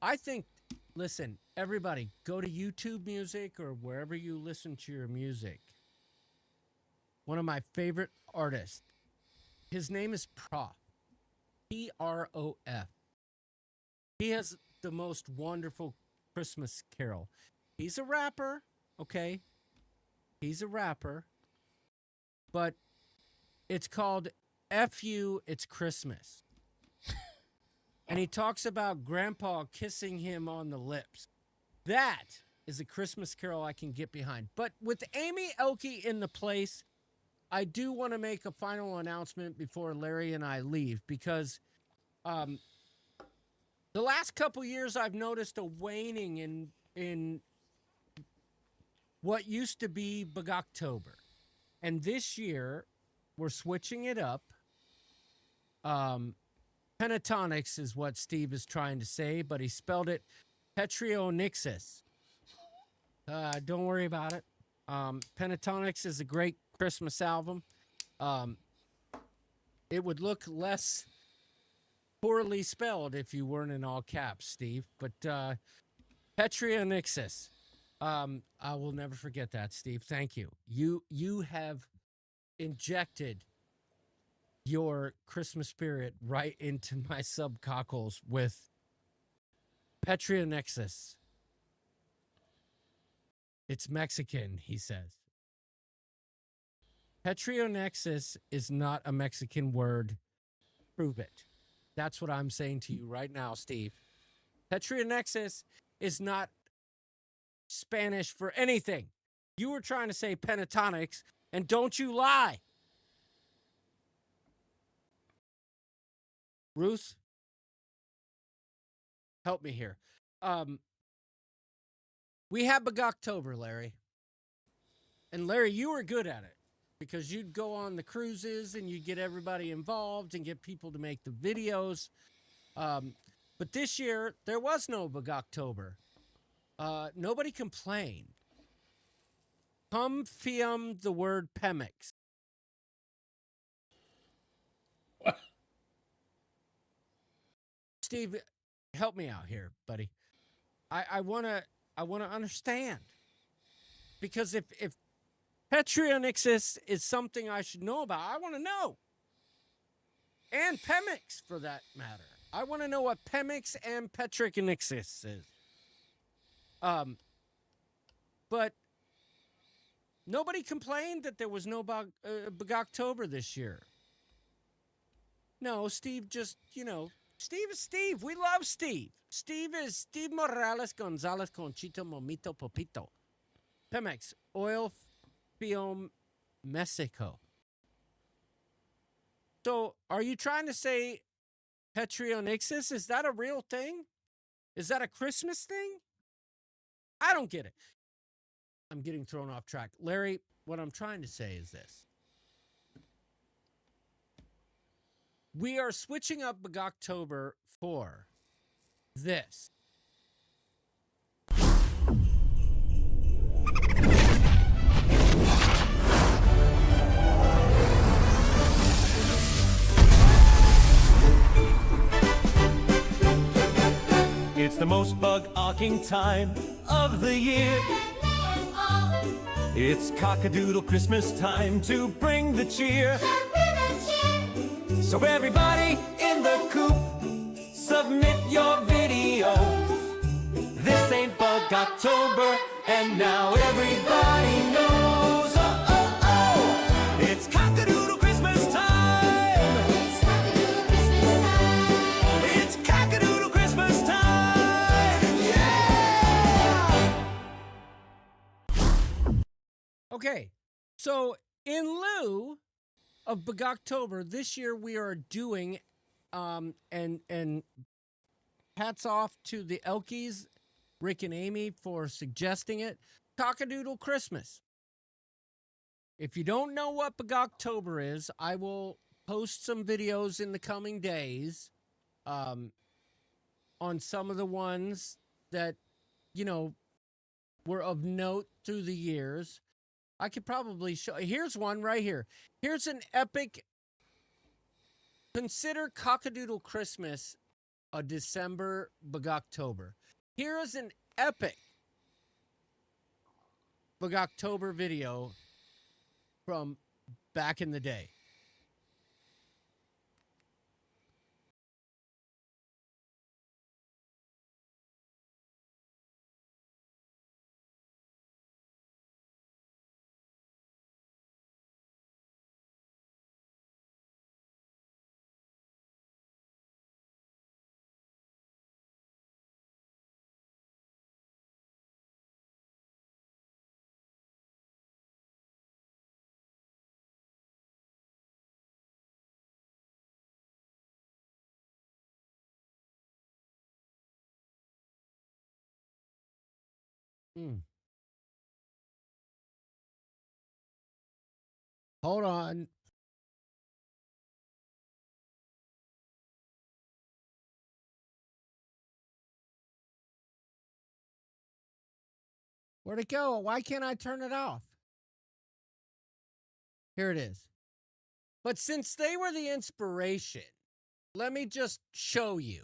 I think. Listen, everybody, go to YouTube Music or wherever you listen to your music. One of my favorite artists. His name is Prof. Prof. He has the most wonderful Christmas carol. He's a rapper, okay? He's a rapper, but it's called F.U. It's Christmas. And he talks about Grandpa kissing him on the lips. That is a Christmas carol I can get behind. But with Amy Elke in the place, I do want to make a final announcement before Larry and I leave, because the last couple years I've noticed a waning in what used to be Bagaaaktober. And this year, we're switching it up. Pentatonics is what Steve is trying to say, but he spelled it Petrionixis. Don't worry about it. Pentatonics is a great Christmas album. It would look less poorly spelled if you weren't in all caps, Steve. But Petrionixis. I will never forget that, Steve. Thank you. You have injected your Christmas spirit right into my subcockles with Petrionixis. It's Mexican, he says. Petrionixis is not a Mexican word. Prove it. That's what I'm saying to you right now, Steve. Petrionixis is not Spanish for anything. You were trying to say pentatonics, and don't you lie. Ruth, help me here. We have Bagaaaktober, Larry. And Larry, you were good at it because you'd go on the cruises and you'd get everybody involved and get people to make the videos. But this year, there was no Bagaaaktober. Nobody complained. Come fium the word Pemix. What? Steve, help me out here, buddy. I wanna understand. Because if Petrionixis is something I should know about, I want to know. And Pemix, for that matter. I want to know what Pemix and Petrionixis is. But nobody complained that there was no Bagaaaktober this year. No, Steve just, Steve is Steve. We love Steve. Steve is Steve Morales Gonzalez Conchito Momito Popito. Pemex, Oil Film Mexico. So, are you trying to say Petrionixis? Is that a real thing? Is that a Christmas thing? I don't get it. I'm getting thrown off track. Larry, what I'm trying to say is this. We are switching up Bagaaaktober for this. It's the most bug-ocking time of the year. It's Cock-A Doodle Christmas time to bring the cheer. So everybody in the coop, submit your video. This ain't Bagaaaktober, and now everybody knows. Oh, oh, oh, it's Cock-A Doodle Christmas time. It's Cock-A Doodle Christmas time. Yeah. Okay, so in lieu of Bagaaaktober, this year we are doing, and hats off to the Elkies, Rick and Amy, for suggesting it, Cock-A Doodle Christmas. If you don't know what Bagaaaktober is, I will post some videos in the coming days on some of the ones that, were of note through the years. I could probably show. Here's one right here. Here's an epic. Consider Cock-A Doodle Christmas a December Bagaaaktober. Here is an epic Bagaaaktober video from back in the day. Hold on. Where'd it go? Why can't I turn it off? Here it is. But since they were the inspiration, let me just show you.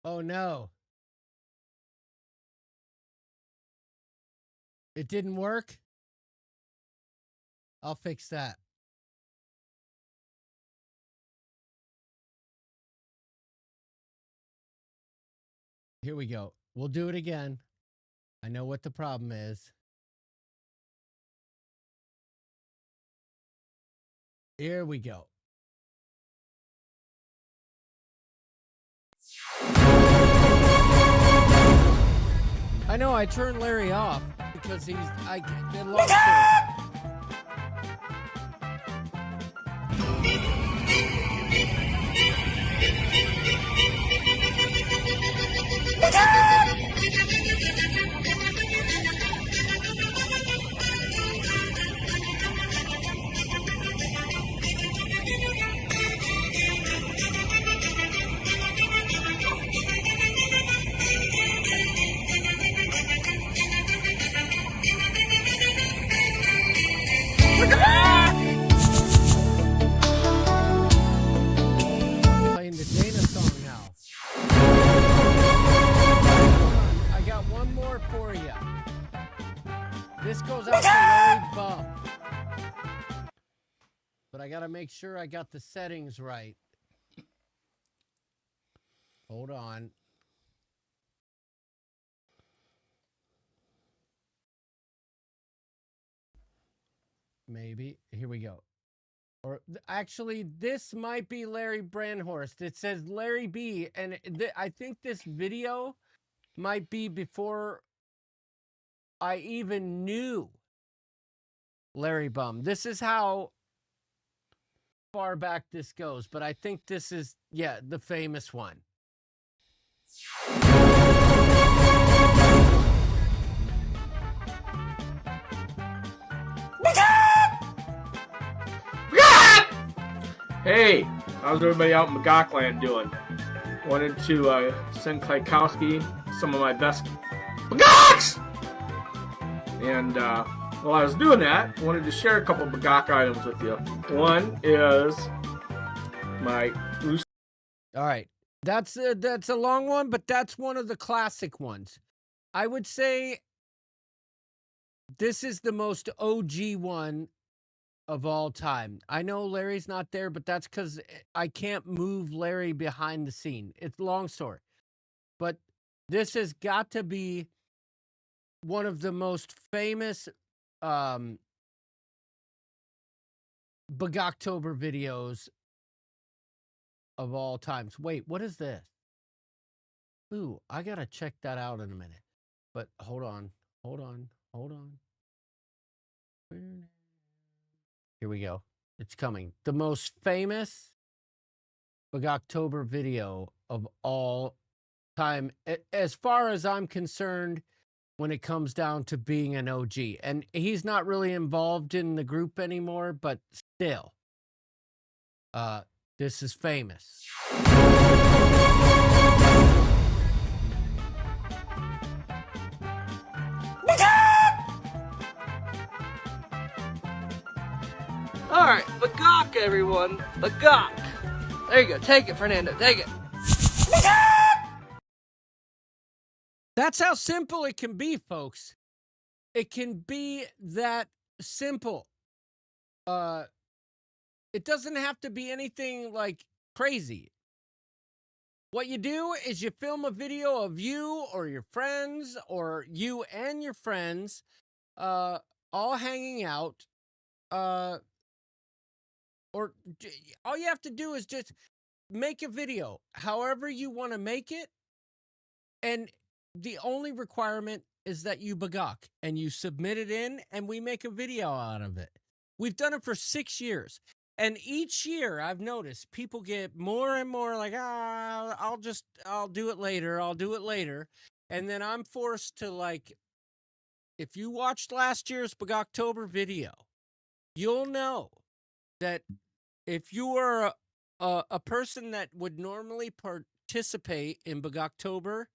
Oh no. It didn't work? I'll fix that. Here we go. We'll do it again. I know what the problem is. Here we go. I know I turned Larry off because he's the long story. Playing the Dana song now. I got one more for you. This goes out to Larry Bum. But I gotta make sure I got the settings right. Hold on. Maybe. Here we go. Or actually, this might be Larry Brandhorst. It says Larry B. And I think this video might be before I even knew Larry Bum. This is how far back this goes. But I think this is, yeah, the famous one. Hey, how's everybody out in Bagaaakland doing? Wanted to send Klaikowski some of my best Bagaaks! And while I was doing that, I wanted to share a couple Bagaak items with you. One is my... All right. That's a long one, but that's one of the classic ones. I would say this is the most OG one of all time. I know Larry's not there, but that's because I can't move Larry behind the scene. It's a long story. But this has got to be one of the most famous Bagaaaktober videos of all times. Wait, what is this? Ooh, I gotta check that out in a minute. But hold on. Here we go. It's coming. The most famous Bagaaaktober video of all time, as far as I'm concerned, when it comes down to being an OG. And he's not really involved in the group anymore, but still. This is famous. All right, Bagaak, everyone. Bagaak. There you go. Take it, Fernando. Take it. That's how simple it can be, folks. It can be that simple. It doesn't have to be anything like crazy. What you do is you film a video of you or your friends or you and your friends all hanging out. Or all you have to do is just make a video however you want to make it. And the only requirement is that you bagaak and you submit it in and we make a video out of it. We've done it for 6 years. And each year I've noticed people get more and more like, I'll do it later. I'll do it later. And then I'm forced to, like, if you watched last year's Bagaaaktober video, you'll know that if you are a person that would normally participate in Bagaaaktober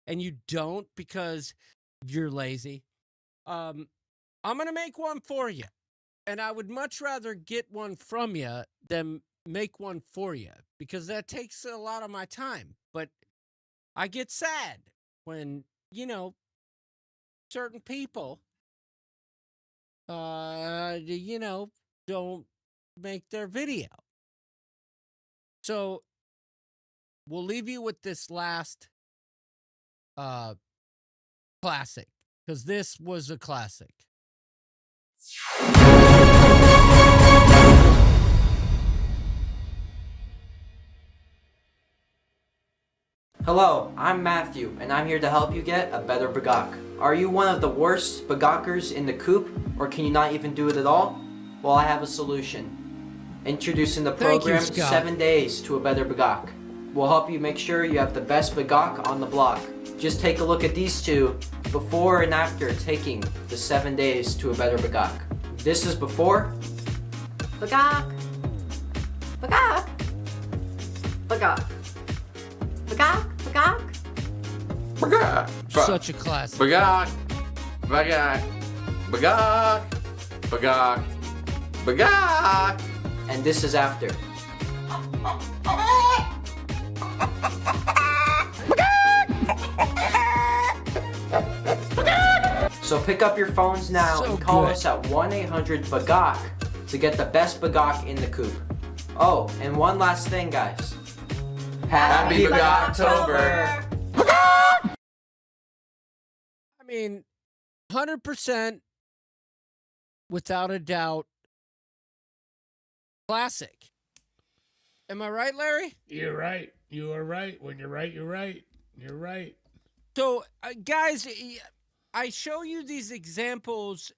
and you don't because you're lazy, I'm going to make one for you. And I would much rather get one from you than make one for you because that takes a lot of my time. But I get sad when, certain people, don't make their video. So we'll leave you with this last classic because this was a classic. Hello, I'm Matthew, and I'm here to help you get a better bagaak. Are you one of the worst bagaakers in the coop, or can you not even do it at all? Well, I have a solution. Introducing the program 7 Days to a Better Bagaak. We'll help you make sure you have the best bagaak on the block. Just take a look at these two before and after taking the 7 Days to a Better Bagaak. This is before. Bagaak. Bagaak. Bagaak. Bagaak. Bagaak. Bagaak. Such a classic. Bagaak. Bagaak. Bagaak. Bagaak. Bagaak. And this is after. So pick up your phones now and call us at 1-800-BAGAAK to get the best bagaak in the coop. Oh, and one last thing, guys. Happy Bagaaaktober! I mean, 100% without a doubt, classic. Am I right, Larry? You're right. You are right. When you're right, you're right. You're right. So, guys, I show you these examples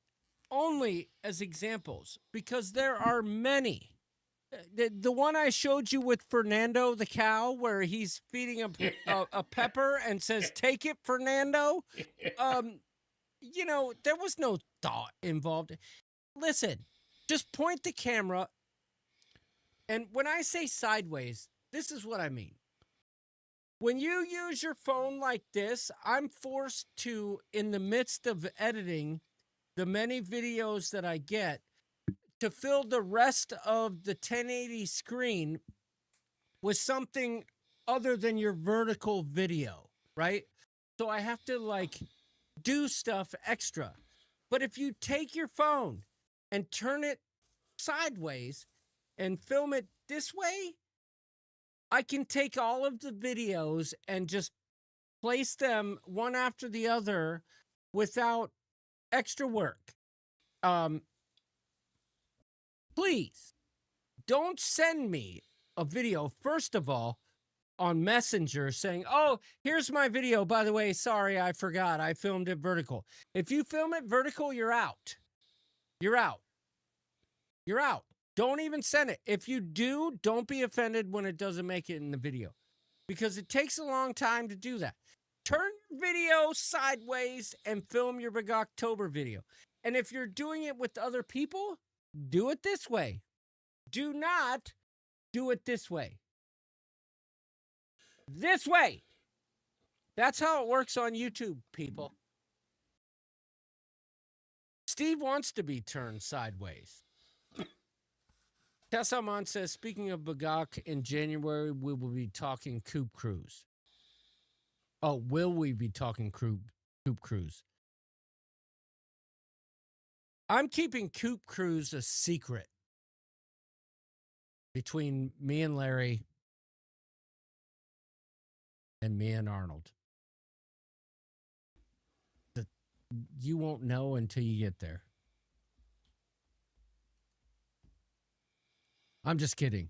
only as examples because there are many. The one I showed you with Fernando the cow, where he's feeding a pepper and says, "Take it, Fernando." There was no thought involved. Listen, just point the camera. And when I say sideways, this is what I mean. When you use your phone like this, I'm forced to, in the midst of editing the many videos that I get, to fill the rest of the 1080 screen with something other than your vertical video, right? So I have to, do stuff extra. But if you take your phone and turn it sideways and film it this way, I can take all of the videos and just place them one after the other without extra work. Please don't send me a video, first of all, on Messenger saying, "Oh, here's my video. By the way, sorry, I forgot. I filmed it vertical." If you film it vertical, you're out. You're out. You're out. Don't even send it. If you do, don't be offended when it doesn't make it in the video because it takes a long time to do that. Turn your video sideways and film your Bagaaaktober video. And if you're doing it with other people, do it this way. Do not do it this way. This way. That's how it works on YouTube, people. Steve wants to be turned sideways. Tessamon says, speaking of Bagaak, in January, we will be talking Coop Cruise. Oh, will we be talking Coop Cruise? I'm keeping Coop Cruise a secret between me and Larry and me and Arnold. You won't know until you get there. I'm just kidding.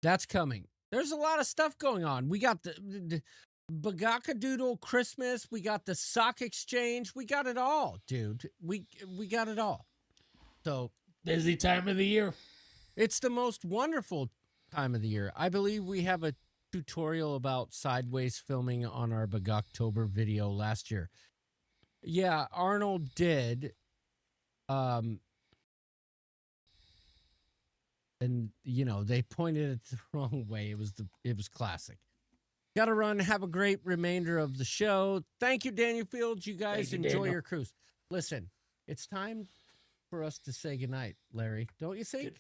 That's coming. There's a lot of stuff going on. We got the Bagaaaktober Doodle Christmas. We got the sock exchange. We got it all, dude. We got it all. So busy time of the year. It's the most wonderful time of the year. I believe we have a tutorial about sideways filming on our Bagaaaktober video last year. Yeah, Arnold did. And you know, they pointed it the wrong way. It was classic. Got to run. Have a great remainder of the show. Thank you, Daniel Fields. You guys enjoy your cruise. Listen, it's time for us to say goodnight, Larry. Don't you think?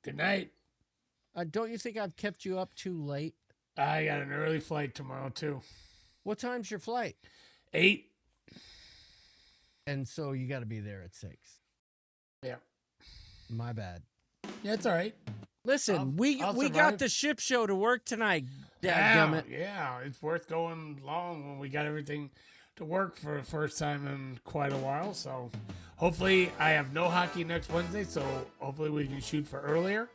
Good night. Don't you think I've kept you up too late? I got an early flight tomorrow, too. What time's your flight? 8. And so you got to be there at 6. Yeah. My bad. Yeah, it's all right. Listen, we got the ship show to work tonight. Yeah, it's worth going long when we got everything to work for the first time in quite a while. So hopefully I have no hockey next Wednesday, so hopefully we can shoot for earlier.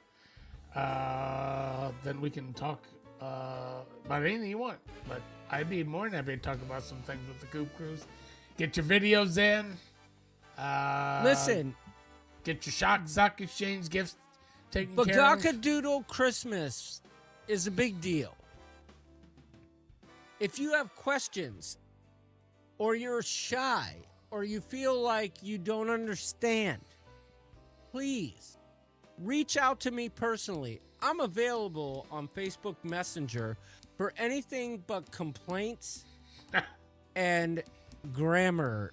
Then we can talk about anything you want. But I'd be more than happy to talk about some things with the Coop Cruise. Get your videos in. Listen. Get your sock exchange gifts taken care of. Bagaaaktober Doodle Christmas is a big deal. If you have questions, or you're shy, or you feel like you don't understand, please reach out to me personally. I'm available on Facebook Messenger for anything but complaints and grammar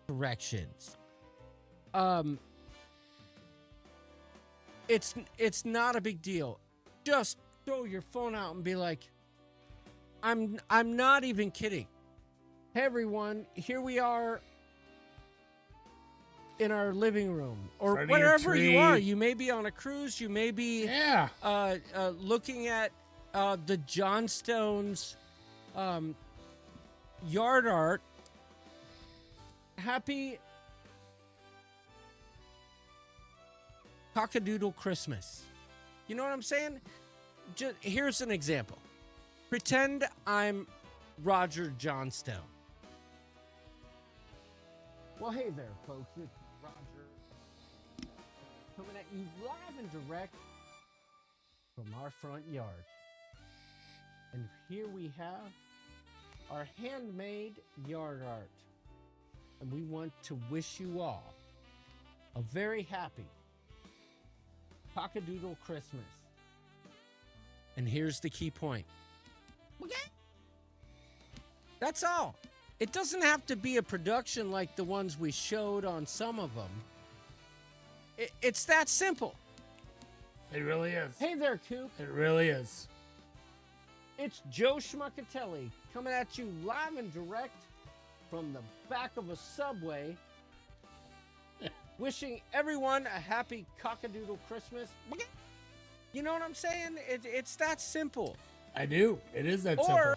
corrections. It's not a big deal. Just throw your phone out and be like, I'm not even kidding. Hey everyone, here we are in our living room or wherever you are. You may be on a cruise. You may be looking at the Johnstone's yard art. Happy Cock-A Doodle Christmas. You know what I'm saying? Here's an example. Pretend I'm Roger Johnstone. Well, hey there, folks. It's Roger coming at you live and direct from our front yard. And here we have our handmade yard art. And we want to wish you all a very happy Cock-A Doodle Christmas. And here's the key point. Okay? That's all. It doesn't have to be a production like the ones we showed on some of them. It's that simple. It really is. Hey there, Coop. It really is. It's Joe Schmuckatelli coming at you live and direct from the back of a subway. Wishing everyone a happy Cock-A Doodle Christmas. You know what I'm saying? It's that simple. I do. It is that simple. Or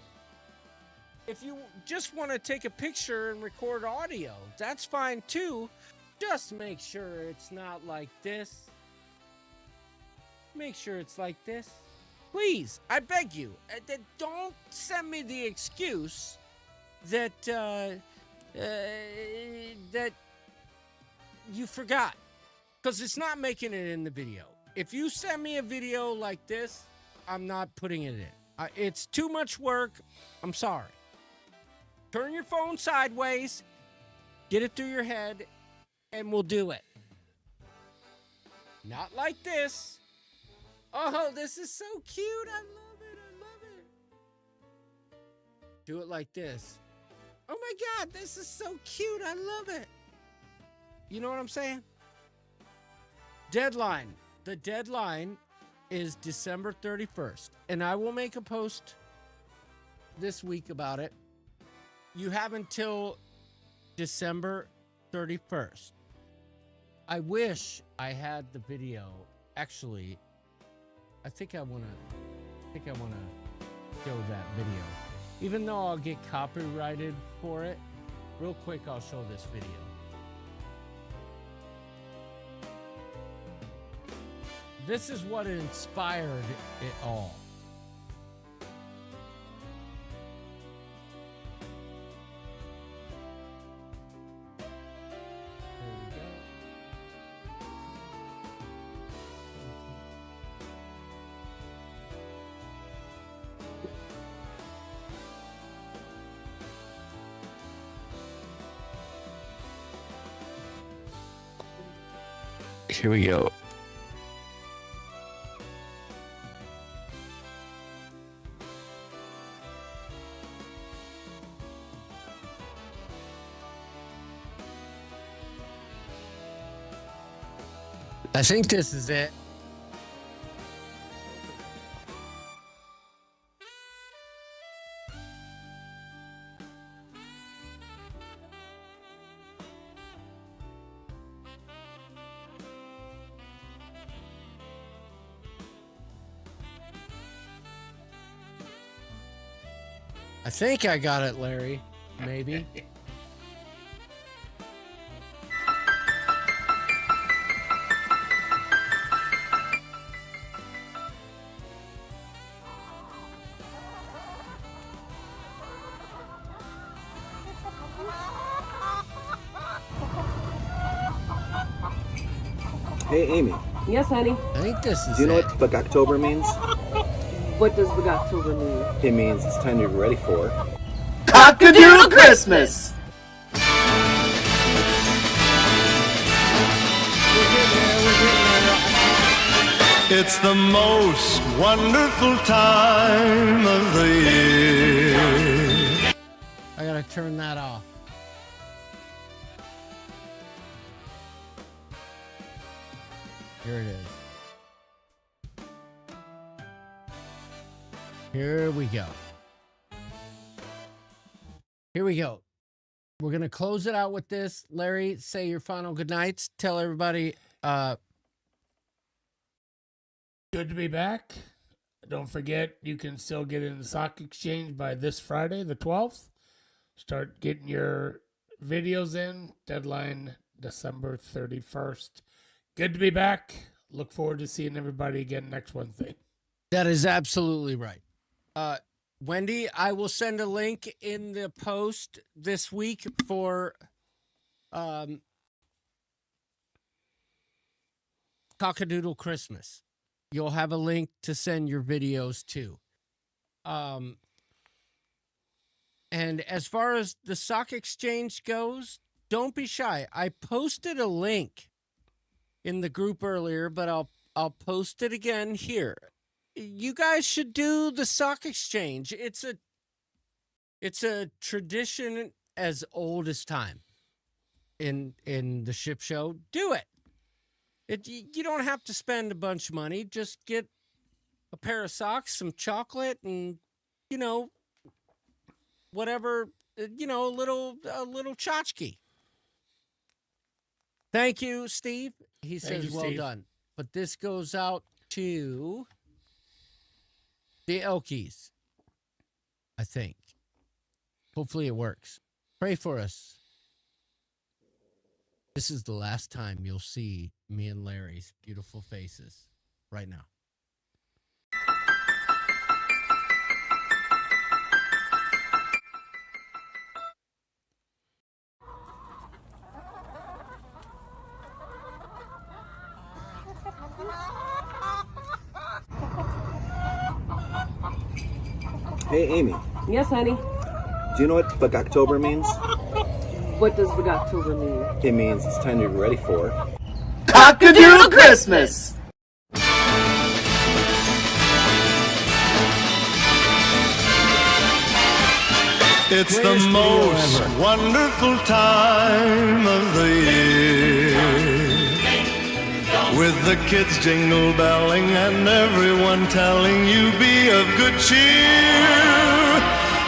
if you just want to take a picture and record audio, that's fine too. Just make sure it's not like this. Make sure it's like this. Please, I beg you. Don't send me the excuse that that you forgot, because it's not making it in the video. If you send me a video like this, I'm not putting it in. It's too much work. I'm sorry. Turn your phone sideways, get it through your head, and we'll do it. Not like this. Oh, this is so cute. I love it. I love it. Do it like this. Oh my God, this is so cute. I love it. You know what I'm saying? Deadline. The deadline is December 31st. And I will make a post this week about it. You have until December 31st. I wish I had the video. Actually, I think I wanna show that video. Even though I'll get copyrighted for it, real quick I'll show this video. This is what inspired it all. Here we go. I think this is it. I think I got it, Larry. Maybe. Hey, Amy. Yes, honey. I think this is Do you know it. what Bagaaaktober means? What does Bagaaaktober mean? It means it's time to get ready for Cock-A Doodle Christmas! It's the most wonderful time of the year. I gotta turn that off. Here it is. Here we go. Here we go. We're going to close it out with this. Larry, say your final good nights. Tell everybody. Good to be back. Don't forget, you can still get in the Stock Exchange by this Friday, the 12th. Start getting your videos in. Deadline December 31st. Good to be back. Look forward to seeing everybody again next Wednesday. That is absolutely right. Wendy, I will send a link in the post this week for Cock-A Doodle Christmas. You'll have a link to send your videos to. And as far as the Stock Exchange goes, don't be shy. I posted a link in the group earlier, but I'll post it again here. You guys should do the Stock Exchange. It's a tradition as old as time in the ship show. Do it. You don't have to spend a bunch of money. Just get a pair of socks, some chocolate, and whatever, a little tchotchke. Thank you, Steve. He says, well Steve. done. But this goes out to the Elkies, I think. Hopefully it works. Pray for us. This is the last time you'll see me and Larry's beautiful faces right now. Hey, Amy. Yes, honey. Do you know what Bagaaaktober means? What does Bagaaaktober mean? It means it's time to get ready for Cock-A Doodle Christmas! It's the most wonderful time of the year. With the kids jingle belling and everyone telling you be of good cheer.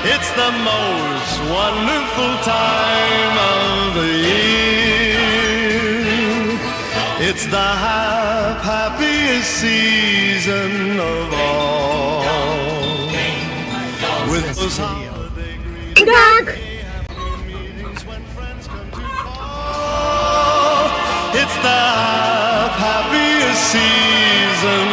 It's the most wonderful time of the year. It's the happiest season of all. With those holiday greetings, meetings when friends come to call. It's the happiest season